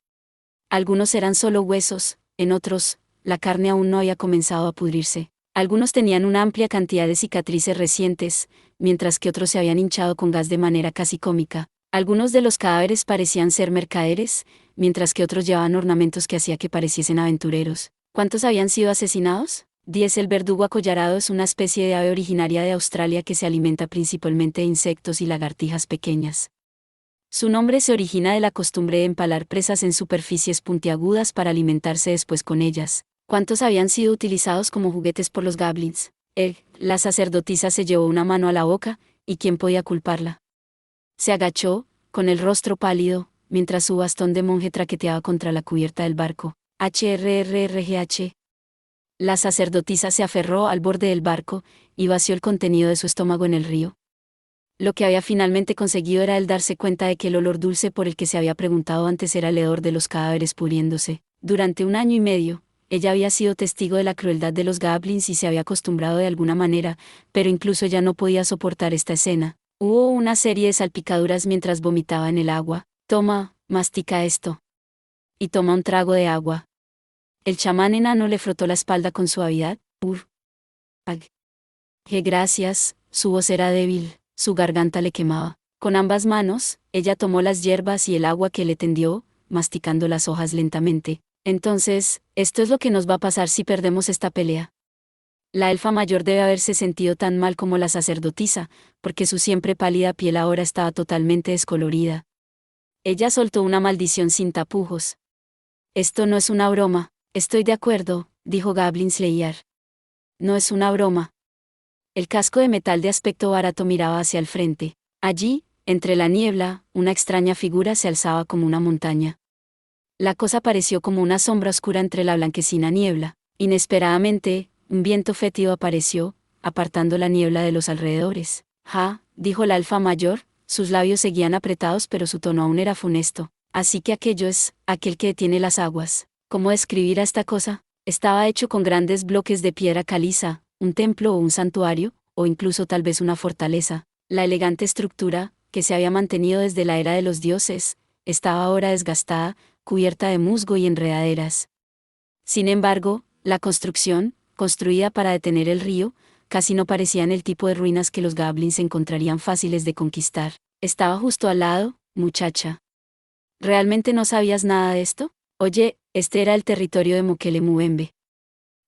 Algunos eran solo huesos, en otros, la carne aún no había comenzado a pudrirse. Algunos tenían una amplia cantidad de cicatrices recientes, mientras que otros se habían hinchado con gas de manera casi cómica. Algunos de los cadáveres parecían ser mercaderes, mientras que otros llevaban ornamentos que hacía que pareciesen aventureros. ¿Cuántos habían sido asesinados? 10. El verdugo acollarado es una especie de ave originaria de Australia que se alimenta principalmente de insectos y lagartijas pequeñas. Su nombre se origina de la costumbre de empalar presas en superficies puntiagudas para alimentarse después con ellas. ¿Cuántos habían sido utilizados como juguetes por los goblins? La sacerdotisa se llevó una mano a la boca, ¿y quién podía culparla? Se agachó, con el rostro pálido, mientras su bastón de monje traqueteaba contra la cubierta del barco. HRRRGH. La sacerdotisa se aferró al borde del barco, y vació el contenido de su estómago en el río. Lo que había finalmente conseguido era el darse cuenta de que el olor dulce por el que se había preguntado antes era el hedor de los cadáveres pudriéndose. Durante 1 año y medio, ella había sido testigo de la crueldad de los goblins y se había acostumbrado de alguna manera, pero incluso ya no podía soportar esta escena. Hubo una serie de salpicaduras mientras vomitaba en el agua. Toma, mastica esto. Y toma un trago de agua. El chamán enano le frotó la espalda con suavidad. Gracias, su voz era débil, su garganta le quemaba. Con ambas manos, ella tomó las hierbas y el agua que le tendió, masticando las hojas lentamente. Entonces, esto es lo que nos va a pasar si perdemos esta pelea. La elfa mayor debe haberse sentido tan mal como la sacerdotisa, porque su siempre pálida piel ahora estaba totalmente descolorida. Ella soltó una maldición sin tapujos. Esto no es una broma. Estoy de acuerdo, dijo Goblin Slayer. No es una broma. El casco de metal de aspecto barato miraba hacia el frente. Allí, entre la niebla, una extraña figura se alzaba como una montaña. La cosa pareció como una sombra oscura entre la blanquecina niebla. Inesperadamente, un viento fétido apareció, apartando la niebla de los alrededores. Dijo la elfa mayor, sus labios seguían apretados pero su tono aún era funesto. Así que aquello es, aquel que detiene las aguas. ¿Cómo describir a esta cosa? Estaba hecho con grandes bloques de piedra caliza, un templo o un santuario, o incluso tal vez una fortaleza. La elegante estructura, que se había mantenido desde la era de los dioses, estaba ahora desgastada, cubierta de musgo y enredaderas. Sin embargo, la construcción, construida para detener el río, casi no parecían el tipo de ruinas que los goblins encontrarían fáciles de conquistar. Estaba justo al lado, muchacha. ¿Realmente no sabías nada de esto? Oye, este era el territorio de Mokele Mubembe.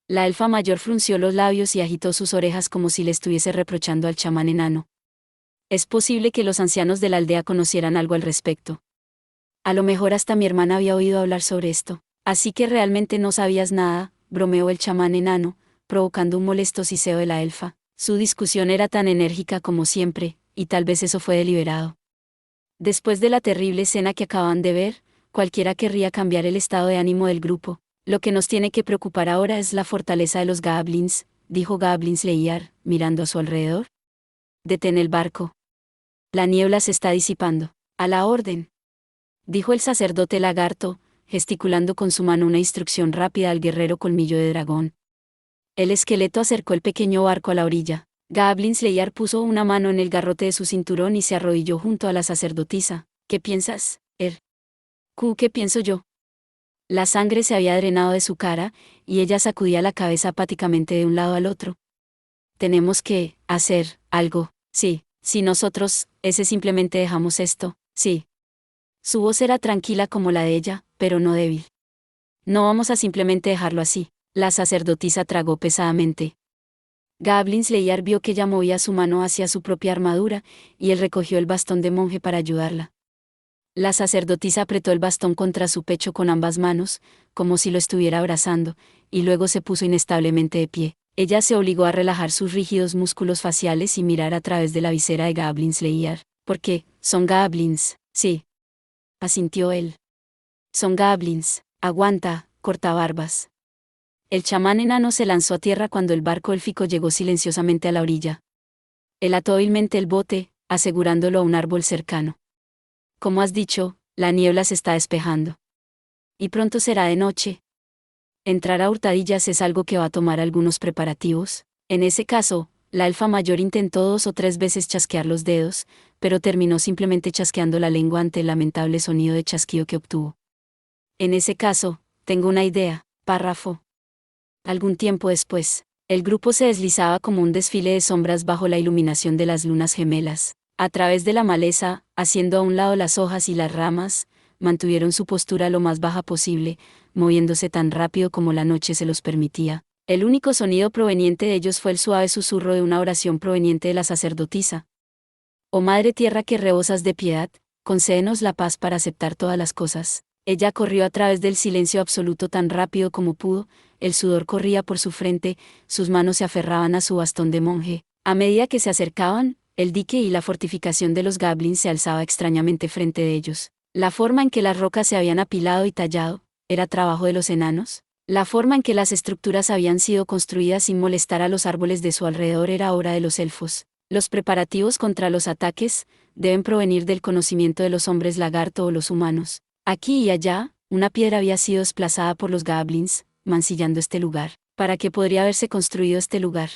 La elfa mayor frunció los labios y agitó sus orejas como si le estuviese reprochando al chamán enano. Es posible que los ancianos de la aldea conocieran algo al respecto. A lo mejor hasta mi hermana había oído hablar sobre esto. Así que realmente no sabías nada, bromeó el chamán enano, provocando un molesto siseo de la elfa. Su discusión era tan enérgica como siempre, y tal vez eso fue deliberado. Después de la terrible escena que acaban de ver, cualquiera querría cambiar el estado de ánimo del grupo. Lo que nos tiene que preocupar ahora es la fortaleza de los goblins, dijo Goblin Slayer, mirando a su alrededor. Detén el barco. La niebla se está disipando. A la orden. Dijo el sacerdote lagarto, gesticulando con su mano una instrucción rápida al guerrero colmillo de dragón. El esqueleto acercó el pequeño barco a la orilla. Goblin Slayer puso una mano en el garrote de su cinturón y se arrodilló junto a la sacerdotisa. ¿Qué piensas, ¿Qué pienso yo? La sangre se había drenado de su cara, y ella sacudía la cabeza apáticamente de un lado al otro. Tenemos que hacer algo, sí, si nosotros, simplemente dejamos esto, sí. Su voz era tranquila como la de ella, pero no débil. No vamos a simplemente dejarlo así. La sacerdotisa tragó pesadamente. Goblin Slayer vio que ella movía su mano hacia su propia armadura, y él recogió el bastón de monje para ayudarla. La sacerdotisa apretó el bastón contra su pecho con ambas manos, como si lo estuviera abrazando, y luego se puso inestablemente de pie. Ella se obligó a relajar sus rígidos músculos faciales y mirar a través de la visera de Goblin Slayer. ¿Por qué? Son goblins, sí. Asintió él. Son goblins. Aguanta, cortabarbas. El chamán enano se lanzó a tierra cuando el barco élfico llegó silenciosamente a la orilla. Él ató hábilmente el bote, asegurándolo a un árbol cercano. Como has dicho, la niebla se está despejando. Y pronto será de noche. Entrar a hurtadillas es algo que va a tomar algunos preparativos. En ese caso, la elfa mayor intentó 2 o 3 veces chasquear los dedos, pero terminó simplemente chasqueando la lengua ante el lamentable sonido de chasquido que obtuvo. En ese caso, tengo una idea, párrafo. Algún tiempo después, el grupo se deslizaba como un desfile de sombras bajo la iluminación de las lunas gemelas. A través de la maleza, haciendo a un lado las hojas y las ramas, mantuvieron su postura lo más baja posible, moviéndose tan rápido como la noche se los permitía. El único sonido proveniente de ellos fue el suave susurro de una oración proveniente de la sacerdotisa. Oh Madre Tierra que rebosas de piedad, concédenos la paz para aceptar todas las cosas. Ella corrió a través del silencio absoluto tan rápido como pudo, el sudor corría por su frente, sus manos se aferraban a su bastón de monje. A medida que se acercaban, el dique y la fortificación de los goblins se alzaba extrañamente frente de ellos. La forma en que las rocas se habían apilado y tallado, ¿era trabajo de los enanos? La forma en que las estructuras habían sido construidas sin molestar a los árboles de su alrededor era obra de los elfos. Los preparativos contra los ataques deben provenir del conocimiento de los hombres lagarto o los humanos. Aquí y allá, una piedra había sido desplazada por los goblins, mancillando este lugar. ¿Para qué podría haberse construido este lugar?,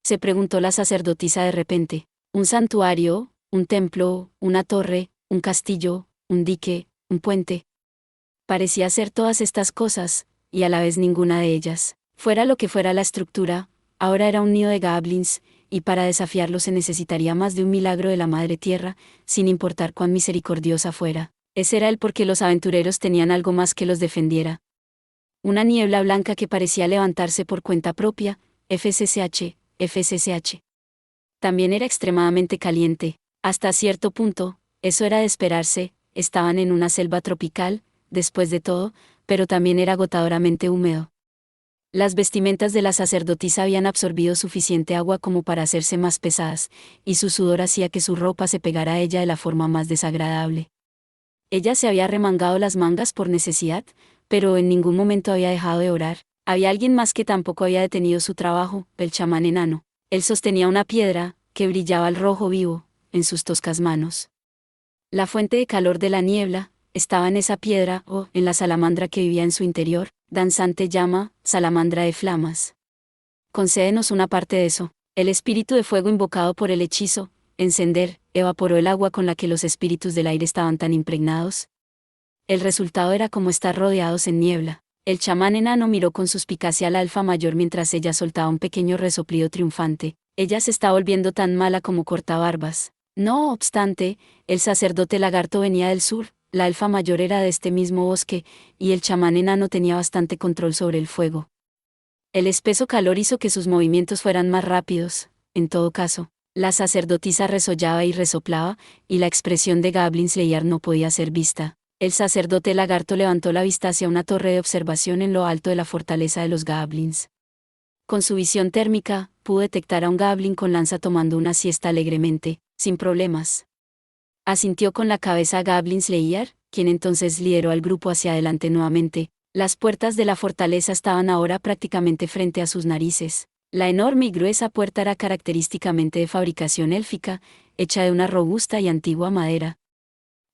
se preguntó la sacerdotisa de repente. ¿Un santuario, un templo, una torre, un castillo, un dique, un puente? Parecía ser todas estas cosas, y a la vez ninguna de ellas. Fuera lo que fuera la estructura, ahora era un nido de goblins, y para desafiarlo se necesitaría más de un milagro de la Madre Tierra, sin importar cuán misericordiosa fuera. Ese era el por qué los aventureros tenían algo más que los defendiera. Una niebla blanca que parecía levantarse por cuenta propia, FCCH. También era extremadamente caliente. Hasta cierto punto, eso era de esperarse, estaban en una selva tropical, después de todo, pero también era agotadoramente húmedo. Las vestimentas de la sacerdotisa habían absorbido suficiente agua como para hacerse más pesadas, y su sudor hacía que su ropa se pegara a ella de la forma más desagradable. Ella se había remangado las mangas por necesidad, pero en ningún momento había dejado de orar. Había alguien más que tampoco había detenido su trabajo, el chamán enano. Él sostenía una piedra, que brillaba al rojo vivo, en sus toscas manos. La fuente de calor de la niebla estaba en esa piedra o en la salamandra que vivía en su interior, danzante llama, salamandra de flamas. Concédenos una parte de eso. El espíritu de fuego invocado por el hechizo, encender, evaporó el agua con la que los espíritus del aire estaban tan impregnados. El resultado era como estar rodeados en niebla. El chamán enano miró con suspicacia al alfa mayor mientras ella soltaba un pequeño resoplido triunfante. Ella se está volviendo tan mala como cortabarbas. No obstante, el sacerdote lagarto venía del sur, la alfa mayor era de este mismo bosque, y el chamán enano tenía bastante control sobre el fuego. El espeso calor hizo que sus movimientos fueran más rápidos. En todo caso, la sacerdotisa resollaba y resoplaba, y la expresión de Goblin Slayer no podía ser vista. El sacerdote lagarto levantó la vista hacia una torre de observación en lo alto de la fortaleza de los goblins. Con su visión térmica, pudo detectar a un goblin con lanza tomando una siesta alegremente, sin problemas. Asintió con la cabeza Goblin Slayer, quien entonces lideró al grupo hacia adelante nuevamente. Las puertas de la fortaleza estaban ahora prácticamente frente a sus narices. La enorme y gruesa puerta era característicamente de fabricación élfica, hecha de una robusta y antigua madera.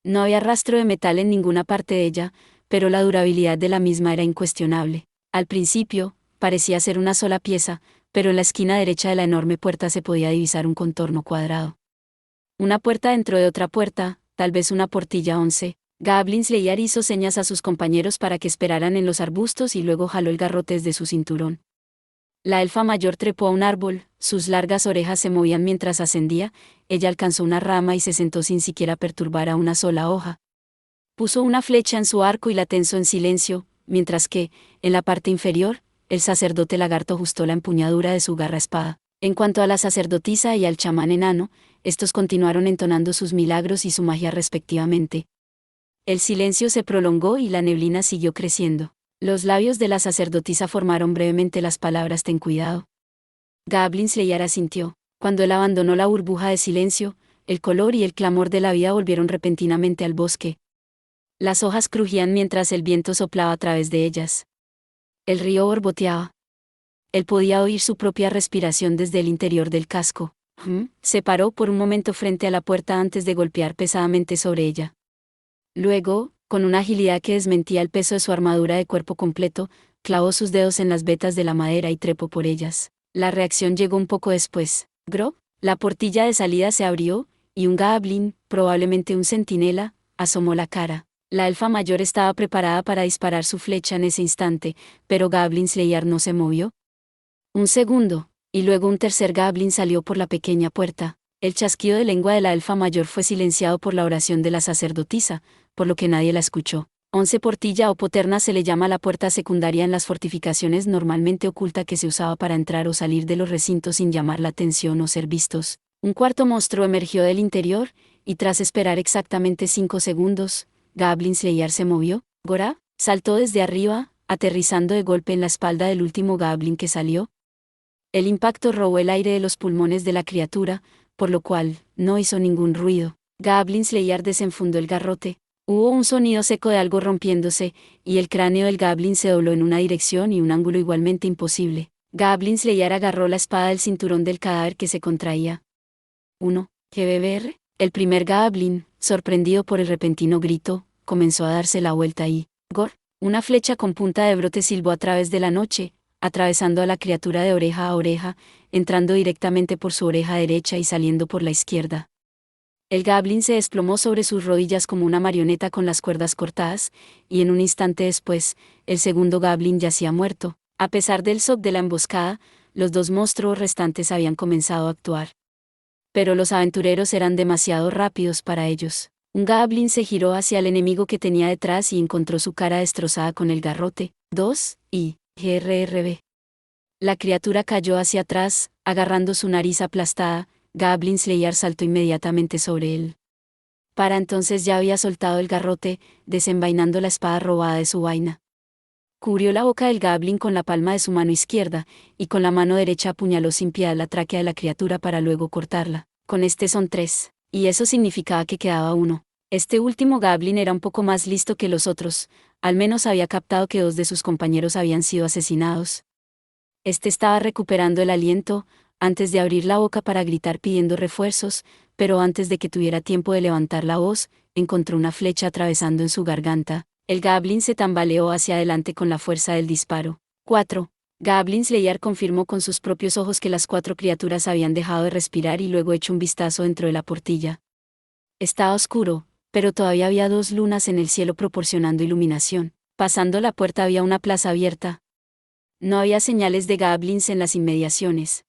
No había rastro de metal en ninguna parte de ella, pero la durabilidad de la misma era incuestionable. Al principio, parecía ser una sola pieza, pero en la esquina derecha de la enorme puerta se podía divisar un contorno cuadrado. Una puerta dentro de otra puerta, tal vez una portilla 11. Goblin Slayer hizo señas a sus compañeros para que esperaran en los arbustos y luego jaló el garrote desde su cinturón. La elfa mayor trepó a un árbol, sus largas orejas se movían mientras ascendía, ella alcanzó una rama y se sentó sin siquiera perturbar a una sola hoja. Puso una flecha en su arco y la tensó en silencio, mientras que, en la parte inferior, el sacerdote lagarto ajustó la empuñadura de su garra espada. En cuanto a la sacerdotisa y al chamán enano, estos continuaron entonando sus milagros y su magia respectivamente. El silencio se prolongó y la neblina siguió creciendo. Los labios de la sacerdotisa formaron brevemente las palabras «ten cuidado». Goblin Slayer asintió. Cuando él abandonó la burbuja de silencio, el color y el clamor de la vida volvieron repentinamente al bosque. Las hojas crujían mientras el viento soplaba a través de ellas. El río borboteaba. Él podía oír su propia respiración desde el interior del casco. Se paró por un momento frente a la puerta antes de golpear pesadamente sobre ella. Luego, con una agilidad que desmentía el peso de su armadura de cuerpo completo, clavó sus dedos en las vetas de la madera y trepó por ellas. La reacción llegó un poco después. La portilla de salida se abrió, y un goblin, probablemente un centinela, asomó la cara. La elfa mayor estaba preparada para disparar su flecha en ese instante, pero Goblin Slayer no se movió. Un segundo, y luego un tercer goblin salió por la pequeña puerta. El chasquido de lengua de la elfa mayor fue silenciado por la oración de la sacerdotisa, por lo que nadie la escuchó. 11 Portilla o poterna se le llama a la puerta secundaria en las fortificaciones, normalmente oculta, que se usaba para entrar o salir de los recintos sin llamar la atención o ser vistos. Un cuarto monstruo emergió del interior, y tras esperar exactamente 5 segundos, Goblin Slayer se movió. Gora saltó desde arriba, aterrizando de golpe en la espalda del último Goblin que salió. El impacto robó el aire de los pulmones de la criatura, por lo cual no hizo ningún ruido. Goblin Slayer desenfundó el garrote. Hubo un sonido seco de algo rompiéndose, y el cráneo del Goblin se dobló en una dirección y un ángulo igualmente imposible. Goblin Slayer agarró la espada del cinturón del cadáver que se contraía. 1. GBR. El primer Goblin, sorprendido por el repentino grito, comenzó a darse la vuelta y, Gor, una flecha con punta de brote silbó a través de la noche, atravesando a la criatura de oreja a oreja, entrando directamente por su oreja derecha y saliendo por la izquierda. El Goblin se desplomó sobre sus rodillas como una marioneta con las cuerdas cortadas, y en un instante después, el segundo Goblin yacía muerto. A pesar del shock de la emboscada, los 2 monstruos restantes habían comenzado a actuar. Pero los aventureros eran demasiado rápidos para ellos. Un Goblin se giró hacia el enemigo que tenía detrás y encontró su cara destrozada con el garrote. 2. Y GRRB. La criatura cayó hacia atrás, agarrando su nariz aplastada. Goblin Slayer saltó inmediatamente sobre él. Para entonces ya había soltado el garrote, desenvainando la espada robada de su vaina. Cubrió la boca del Goblin con la palma de su mano izquierda, y con la mano derecha apuñaló sin piedad la tráquea de la criatura para luego cortarla. Con este son 3, y eso significaba que quedaba 1. Este último Goblin era un poco más listo que los otros, al menos había captado que 2 de sus compañeros habían sido asesinados. Este estaba recuperando el aliento, antes de abrir la boca para gritar pidiendo refuerzos, pero antes de que tuviera tiempo de levantar la voz, encontró una flecha atravesando en su garganta. El Goblin se tambaleó hacia adelante con la fuerza del disparo. 4. Goblin Slayer confirmó con sus propios ojos que las 4 criaturas habían dejado de respirar y luego echó un vistazo dentro de la portilla. Estaba oscuro, pero todavía había 2 lunas en el cielo proporcionando iluminación. Pasando la puerta había una plaza abierta. No había señales de Goblins en las inmediaciones.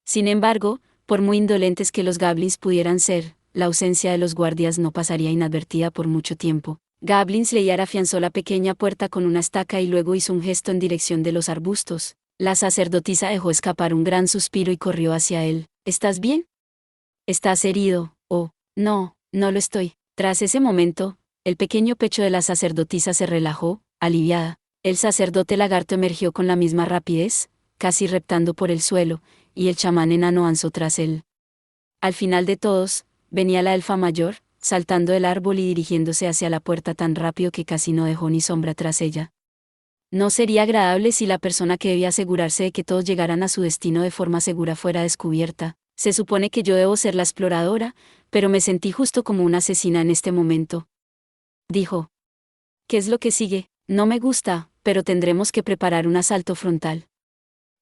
Sin embargo, por muy indolentes que los Goblins pudieran ser, la ausencia de los guardias no pasaría inadvertida por mucho tiempo. Goblin Slayer afianzó la pequeña puerta con una estaca y luego hizo un gesto en dirección de los arbustos. La sacerdotisa dejó escapar un gran suspiro y corrió hacia él. ¿Estás bien? ¿Estás herido? Oh, no, no lo estoy. Tras ese momento, el pequeño pecho de la sacerdotisa se relajó, aliviada. El sacerdote lagarto emergió con la misma rapidez, casi reptando por el suelo, y el chamán enano avanzó tras él. Al final de todos, venía la elfa mayor, saltando del árbol y dirigiéndose hacia la puerta tan rápido que casi no dejó ni sombra tras ella. No sería agradable si la persona que debía asegurarse de que todos llegaran a su destino de forma segura fuera descubierta. Se supone que yo debo ser la exploradora, pero me sentí justo como una asesina en este momento. Dijo. ¿Qué es lo que sigue? No me gusta, pero tendremos que preparar un asalto frontal.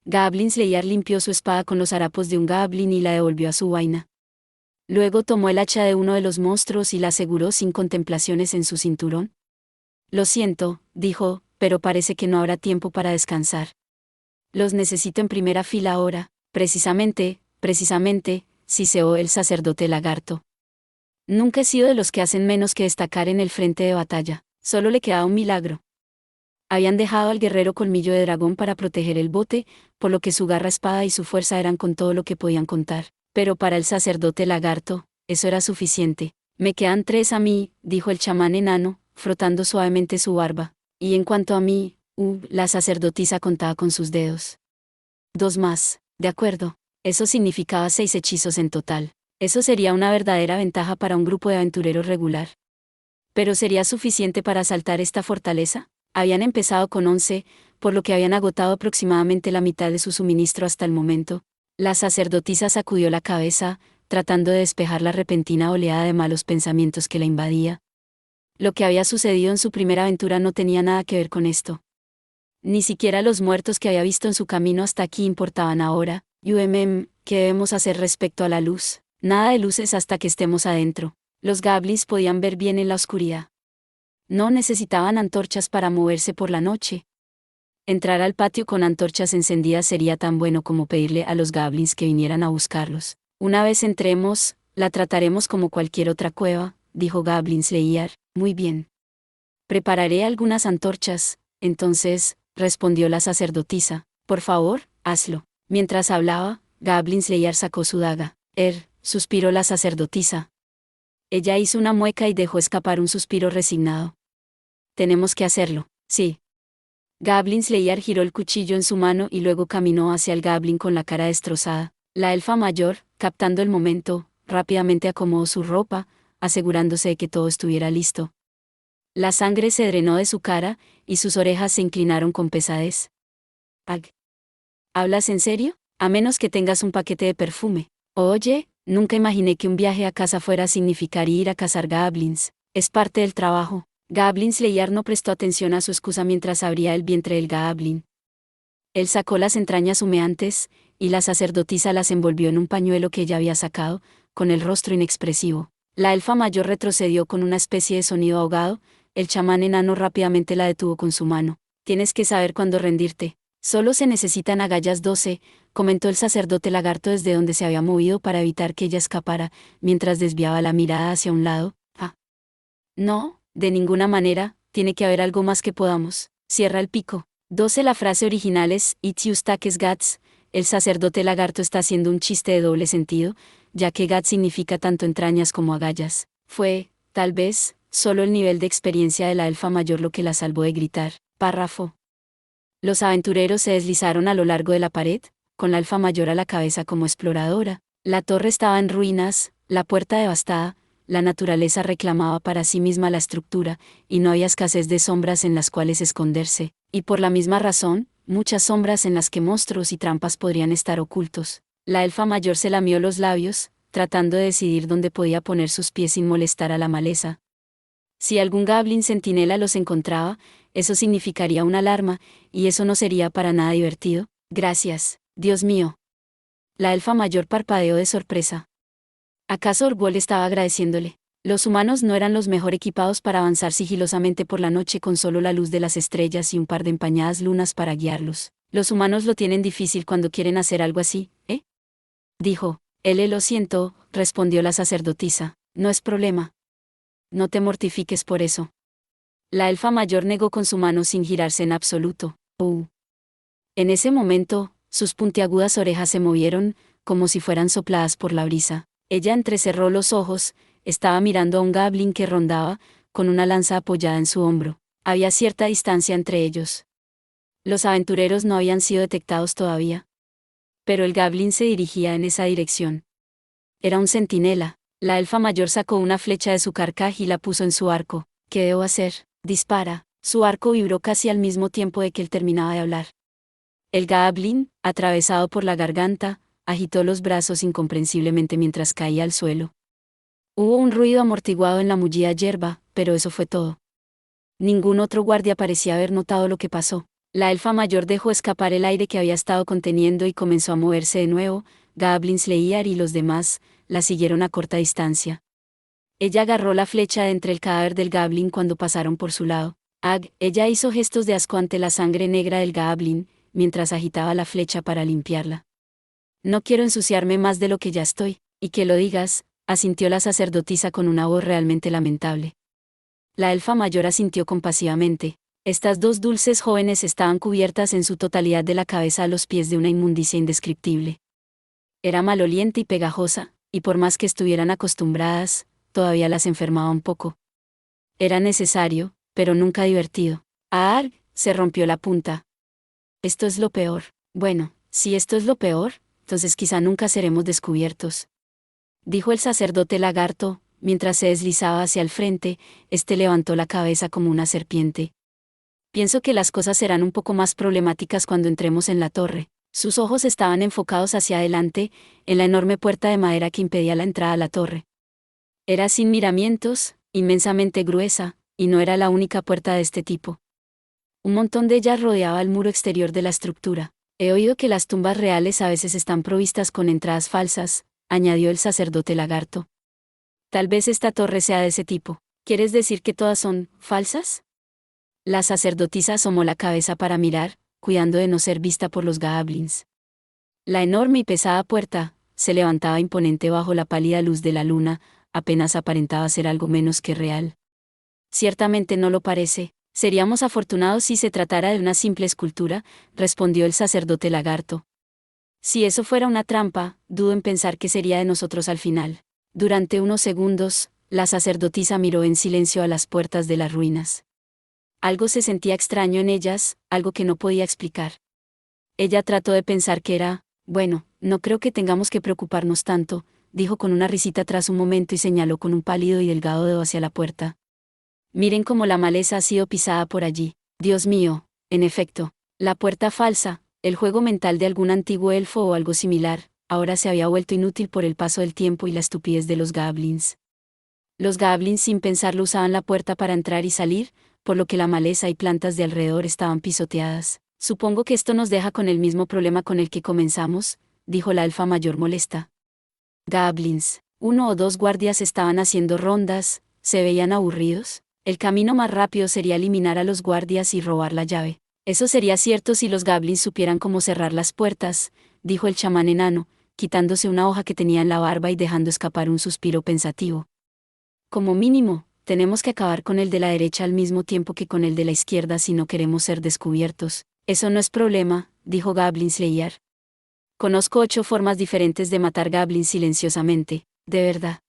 Goblin Slayer limpió su espada con los harapos de un Goblin y la devolvió a su vaina. Luego tomó el hacha de uno de los monstruos y la aseguró sin contemplaciones en su cinturón. Lo siento, dijo, pero parece que no habrá tiempo para descansar. Los necesito en primera fila ahora. Precisamente, siseó el sacerdote lagarto. Nunca he sido de los que hacen menos que destacar en el frente de batalla. Solo le quedaba un milagro. Habían dejado al guerrero colmillo de dragón para proteger el bote, por lo que su garra espada y su fuerza eran con todo lo que podían contar. Pero para el sacerdote lagarto, eso era suficiente. Me quedan 3 a mí, dijo el chamán enano, frotando suavemente su barba. Y en cuanto a mí, la sacerdotisa contaba con sus dedos. 2 más, de acuerdo. Eso significaba 6 hechizos en total. Eso sería una verdadera ventaja para un grupo de aventureros regular. ¿Pero sería suficiente para asaltar esta fortaleza? Habían empezado con 11, por lo que habían agotado aproximadamente la mitad de su suministro hasta el momento. La sacerdotisa sacudió la cabeza, tratando de despejar la repentina oleada de malos pensamientos que la invadía. Lo que había sucedido en su primera aventura no tenía nada que ver con esto. Ni siquiera los muertos que había visto en su camino hasta aquí importaban ahora. ¿Qué debemos hacer respecto a la luz? Nada de luces hasta que estemos adentro. Los Goblins podían ver bien en la oscuridad. No necesitaban antorchas para moverse por la noche. Entrar al patio con antorchas encendidas sería tan bueno como pedirle a los Goblins que vinieran a buscarlos. Una vez entremos, la trataremos como cualquier otra cueva, dijo Goblin Slayer. Muy bien. Prepararé algunas antorchas, entonces, respondió la sacerdotisa. Por favor, hazlo. Mientras hablaba, Goblin Slayer sacó su daga. Suspiró la sacerdotisa. Ella hizo una mueca y dejó escapar un suspiro resignado. Tenemos que hacerlo, sí. Goblin Slayer giró el cuchillo en su mano y luego caminó hacia el Goblin con la cara destrozada. La elfa mayor, captando el momento, rápidamente acomodó su ropa, asegurándose de que todo estuviera listo. La sangre se drenó de su cara, y sus orejas se inclinaron con pesadez. «Ag. ¿Hablas en serio? A menos que tengas un paquete de perfume. Oye, nunca imaginé que un viaje a casa fuera a significar ir a cazar goblins. Es parte del trabajo». Goblin Slayer no prestó atención a su excusa mientras abría el vientre del goblin. Él sacó las entrañas humeantes, y la sacerdotisa las envolvió en un pañuelo que ella había sacado, con el rostro inexpresivo. La elfa mayor retrocedió con una especie de sonido ahogado. El chamán enano rápidamente la detuvo con su mano. Tienes que saber cuándo rendirte. Solo se necesitan agallas 12, comentó el sacerdote lagarto desde donde se había movido para evitar que ella escapara, mientras desviaba la mirada hacia un lado. «Ah. No, de ninguna manera, tiene que haber algo más que podamos. Cierra el pico». 12. La frase original es «It's you stakes gats». El sacerdote lagarto está haciendo un chiste de doble sentido, ya que gats significa tanto entrañas como agallas. Fue, tal vez, solo el nivel de experiencia de la elfa mayor lo que la salvó de gritar. Párrafo. Los aventureros se deslizaron a lo largo de la pared, con la elfa mayor a la cabeza como exploradora. La torre estaba en ruinas, la puerta devastada, la naturaleza reclamaba para sí misma la estructura, y no había escasez de sombras en las cuales esconderse, y por la misma razón, muchas sombras en las que monstruos y trampas podrían estar ocultos. La elfa mayor se lamió los labios, tratando de decidir dónde podía poner sus pies sin molestar a la maleza. Si algún goblin centinela los encontraba, eso significaría una alarma, y eso no sería para nada divertido. Gracias, Dios mío. La elfa mayor parpadeó de sorpresa. ¿Acaso Orgwol estaba agradeciéndole? Los humanos no eran los mejor equipados para avanzar sigilosamente por la noche con solo la luz de las estrellas y un par de empañadas lunas para guiarlos. Los humanos lo tienen difícil cuando quieren hacer algo así, ¿eh? Dijo. Lo siento, respondió la sacerdotisa. No es problema. No te mortifiques por eso. La elfa mayor negó con su mano sin girarse en absoluto. En ese momento, sus puntiagudas orejas se movieron, como si fueran sopladas por la brisa. Ella entrecerró los ojos, estaba mirando a un goblin que rondaba, con una lanza apoyada en su hombro. Había cierta distancia entre ellos. Los aventureros no habían sido detectados todavía. Pero el goblin se dirigía en esa dirección. Era un centinela. La elfa mayor sacó una flecha de su carcaj y la puso en su arco. ¿Qué debo hacer? Dispara. Su arco vibró casi al mismo tiempo de que él terminaba de hablar. El goblin, atravesado por la garganta, agitó los brazos incomprensiblemente mientras caía al suelo. Hubo un ruido amortiguado en la mullida hierba, pero eso fue todo. Ningún otro guardia parecía haber notado lo que pasó. La elfa mayor dejó escapar el aire que había estado conteniendo y comenzó a moverse de nuevo. Goblin Slayer y los demás la siguieron a corta distancia. Ella agarró la flecha de entre el cadáver del goblin cuando pasaron por su lado. Ella hizo gestos de asco ante la sangre negra del goblin, mientras agitaba la flecha para limpiarla. No quiero ensuciarme más de lo que ya estoy, y que lo digas, asintió la sacerdotisa con una voz realmente lamentable. La elfa mayor asintió compasivamente. Estas dos dulces jóvenes estaban cubiertas en su totalidad de la cabeza a los pies de una inmundicia indescriptible. Era maloliente y pegajosa, y por más que estuvieran acostumbradas, todavía las enfermaba un poco. Era necesario, pero nunca divertido. Se rompió la punta. Esto es lo peor. Bueno, si esto es lo peor, entonces quizá nunca seremos descubiertos. Dijo el sacerdote lagarto, mientras se deslizaba hacia el frente, levantó la cabeza como una serpiente. Pienso que las cosas serán un poco más problemáticas cuando entremos en la torre. Sus ojos estaban enfocados hacia adelante, en la enorme puerta de madera que impedía la entrada a la torre. Era sin miramientos, inmensamente gruesa, y no era la única puerta de este tipo. Un montón de ellas rodeaba el muro exterior de la estructura. He oído que las tumbas reales a veces están provistas con entradas falsas, añadió el sacerdote lagarto. Tal vez esta torre sea de ese tipo. ¿Quieres decir que todas son falsas? La sacerdotisa asomó la cabeza para mirar, cuidando de no ser vista por los goblins. La enorme y pesada puerta, se levantaba imponente bajo la pálida luz de la luna, apenas aparentaba ser algo menos que real. Ciertamente no lo parece. Seríamos afortunados si se tratara de una simple escultura, respondió el sacerdote lagarto. Si eso fuera una trampa, dudo en pensar qué sería de nosotros al final. Durante unos segundos, la sacerdotisa miró en silencio a las puertas de las ruinas. Algo se sentía extraño en ellas, algo que no podía explicar. Ella trató de pensar que era, bueno, no creo que tengamos que preocuparnos tanto, dijo con una risita tras un momento y señaló con un pálido y delgado dedo hacia la puerta. Miren cómo la maleza ha sido pisada por allí. Dios mío, en efecto, la puerta falsa, el juego mental de algún antiguo elfo o algo similar, ahora se había vuelto inútil por el paso del tiempo y la estupidez de los goblins. Los goblins sin pensarlo usaban la puerta para entrar y salir, por lo que la maleza y plantas de alrededor estaban pisoteadas. Supongo que esto nos deja con el mismo problema con el que comenzamos, dijo la elfa mayor molesta. Goblins. 1 o 2 guardias estaban haciendo rondas, ¿se veían aburridos? El camino más rápido sería eliminar a los guardias y robar la llave. Eso sería cierto si los goblins supieran cómo cerrar las puertas, dijo el chamán enano, quitándose una hoja que tenía en la barba y dejando escapar un suspiro pensativo. Como mínimo, tenemos que acabar con el de la derecha al mismo tiempo que con el de la izquierda si no queremos ser descubiertos. Eso no es problema, dijo Goblin Slayer. Conozco 8 formas diferentes de matar goblins silenciosamente, ¿de verdad?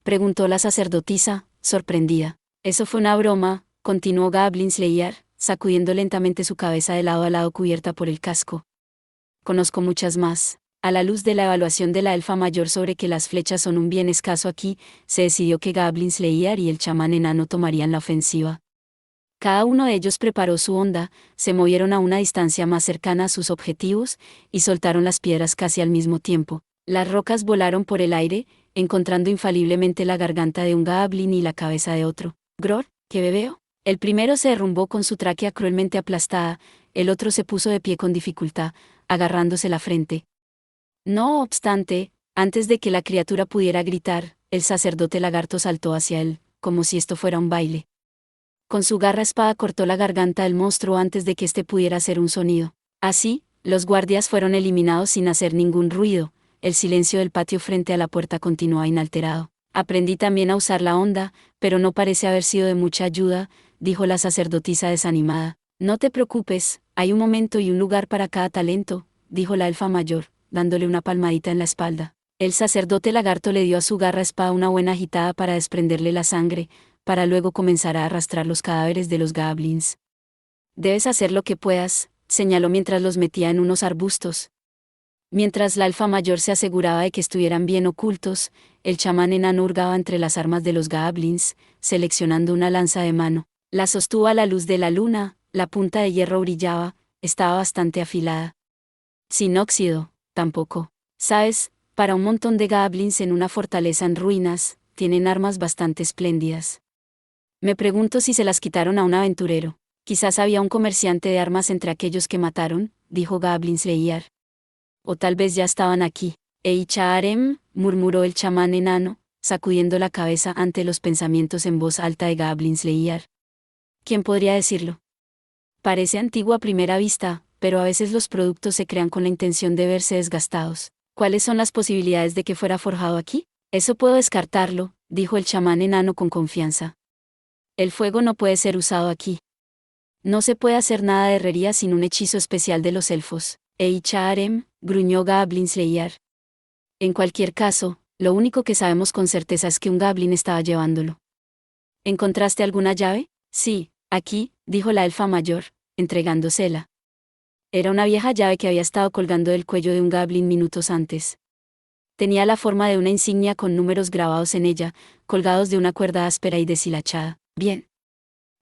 Preguntó la sacerdotisa, sorprendida. Eso fue una broma, continuó Goblin Slayer, sacudiendo lentamente su cabeza de lado a lado cubierta por el casco. Conozco muchas más. A la luz de la evaluación de la elfa mayor sobre que las flechas son un bien escaso aquí, se decidió que Goblin Slayer y el chamán enano tomarían la ofensiva. Cada uno de ellos preparó su onda, se movieron a una distancia más cercana a sus objetivos, y soltaron las piedras casi al mismo tiempo. Las rocas volaron por el aire, encontrando infaliblemente la garganta de un goblin y la cabeza de otro. Gror, ¿qué bebeo? El primero se derrumbó con su tráquea cruelmente aplastada, el otro se puso de pie con dificultad, agarrándose la frente. No obstante, antes de que la criatura pudiera gritar, el sacerdote lagarto saltó hacia él, como si esto fuera un baile. Con su garra espada cortó la garganta del monstruo antes de que éste pudiera hacer un sonido. Así, los guardias fueron eliminados sin hacer ningún ruido, el silencio del patio frente a la puerta continuaba inalterado. Aprendí también a usar la onda, pero no parece haber sido de mucha ayuda, dijo la sacerdotisa desanimada. No te preocupes, hay un momento y un lugar para cada talento, dijo la elfa mayor, dándole una palmadita en la espalda. El sacerdote lagarto le dio a su garra espada una buena agitada para desprenderle la sangre, para luego comenzar a arrastrar los cadáveres de los goblins. Debes hacer lo que puedas, señaló mientras los metía en unos arbustos. Mientras la elfa mayor se aseguraba de que estuvieran bien ocultos, el chamán enano hurgaba entre las armas de los goblins, seleccionando una lanza de mano. La sostuvo a la luz de la luna, la punta de hierro brillaba, estaba bastante afilada. Sin óxido, tampoco. ¿Sabes? Para un montón de goblins en una fortaleza en ruinas, tienen armas bastante espléndidas. Me pregunto si se las quitaron a un aventurero. Quizás había un comerciante de armas entre aquellos que mataron, dijo Goblin Slayer. O tal vez ya estaban aquí. Eichaarem, murmuró el chamán enano, sacudiendo la cabeza ante los pensamientos en voz alta de Goblin Slayer. ¿Quién podría decirlo? Parece antiguo a primera vista, pero a veces los productos se crean con la intención de verse desgastados. ¿Cuáles son las posibilidades de que fuera forjado aquí? Eso puedo descartarlo, dijo el chamán enano con confianza. El fuego no puede ser usado aquí. No se puede hacer nada de herrería sin un hechizo especial de los elfos. Eichaarem, gruñó Goblin Slayer. En cualquier caso, lo único que sabemos con certeza es que un goblin estaba llevándolo. ¿Encontraste alguna llave? Sí, aquí, dijo la elfa mayor, entregándosela. Era una vieja llave que había estado colgando del cuello de un goblin minutos antes. Tenía la forma de una insignia con números grabados en ella, colgados de una cuerda áspera y deshilachada. Bien.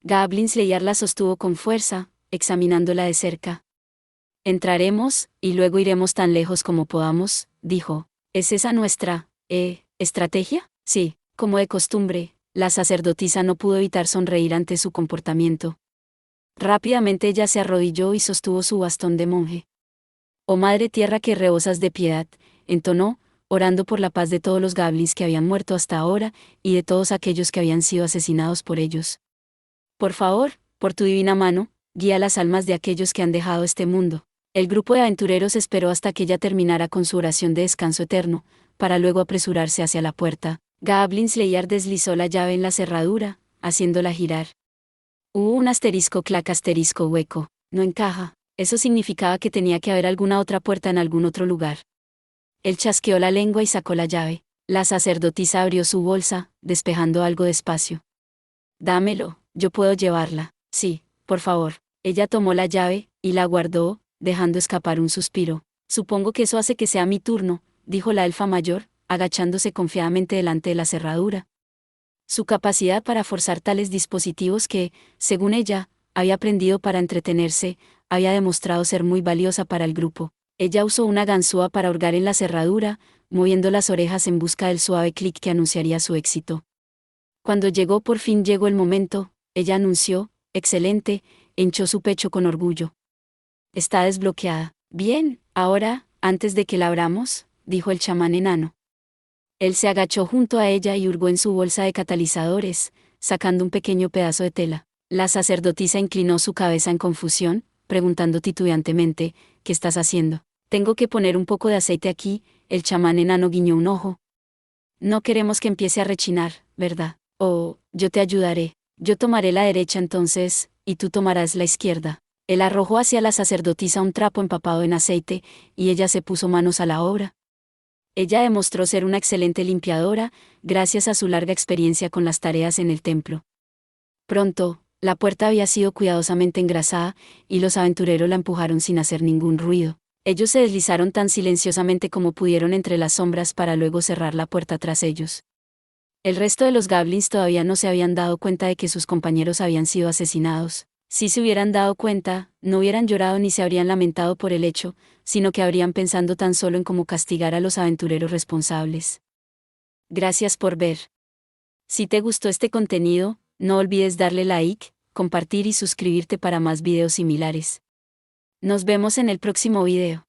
Goblin Slayer la sostuvo con fuerza, examinándola de cerca. Entraremos, y luego iremos tan lejos como podamos, dijo. ¿Es esa nuestra, estrategia? Sí, como de costumbre, la sacerdotisa no pudo evitar sonreír ante su comportamiento. Rápidamente ella se arrodilló y sostuvo su bastón de monje. Oh Madre Tierra que rebosas de piedad, entonó, orando por la paz de todos los goblins que habían muerto hasta ahora, y de todos aquellos que habían sido asesinados por ellos. Por favor, por tu divina mano, guía las almas de aquellos que han dejado este mundo. El grupo de aventureros esperó hasta que ella terminara con su oración de descanso eterno, para luego apresurarse hacia la puerta. Goblin Slayer deslizó la llave en la cerradura, haciéndola girar. Hubo un asterisco clac asterisco hueco. No encaja. Eso significaba que tenía que haber alguna otra puerta en algún otro lugar. Él chasqueó la lengua y sacó la llave. La sacerdotisa abrió su bolsa, despejando algo despacio. Dámelo, yo puedo llevarla. Sí, por favor. Ella tomó la llave, y la guardó, dejando escapar un suspiro. Supongo que eso hace que sea mi turno, dijo la elfa mayor, agachándose confiadamente delante de la cerradura. Su capacidad para forzar tales dispositivos que, según ella, había aprendido para entretenerse, había demostrado ser muy valiosa para el grupo. Ella usó una ganzúa para hurgar en la cerradura, moviendo las orejas en busca del suave clic que anunciaría su éxito. Cuando por fin llegó el momento, ella anunció, excelente, hinchó su pecho con orgullo. Está desbloqueada. Bien, ahora, antes de que la abramos, dijo el chamán enano. Él se agachó junto a ella y hurgó en su bolsa de catalizadores, sacando un pequeño pedazo de tela. La sacerdotisa inclinó su cabeza en confusión, preguntando titubeantemente, ¿qué estás haciendo? Tengo que poner un poco de aceite aquí, el chamán enano guiñó un ojo. No queremos que empiece a rechinar, ¿verdad? Oh, yo te ayudaré. Yo tomaré la derecha entonces, y tú tomarás la izquierda. Él arrojó hacia la sacerdotisa un trapo empapado en aceite, y ella se puso manos a la obra. Ella demostró ser una excelente limpiadora, gracias a su larga experiencia con las tareas en el templo. Pronto, la puerta había sido cuidadosamente engrasada, y los aventureros la empujaron sin hacer ningún ruido. Ellos se deslizaron tan silenciosamente como pudieron entre las sombras para luego cerrar la puerta tras ellos. El resto de los goblins todavía no se habían dado cuenta de que sus compañeros habían sido asesinados. Si se hubieran dado cuenta, no hubieran llorado ni se habrían lamentado por el hecho, sino que habrían pensado tan solo en cómo castigar a los aventureros responsables. Gracias por ver. Si te gustó este contenido, no olvides darle like, compartir y suscribirte para más videos similares. Nos vemos en el próximo video.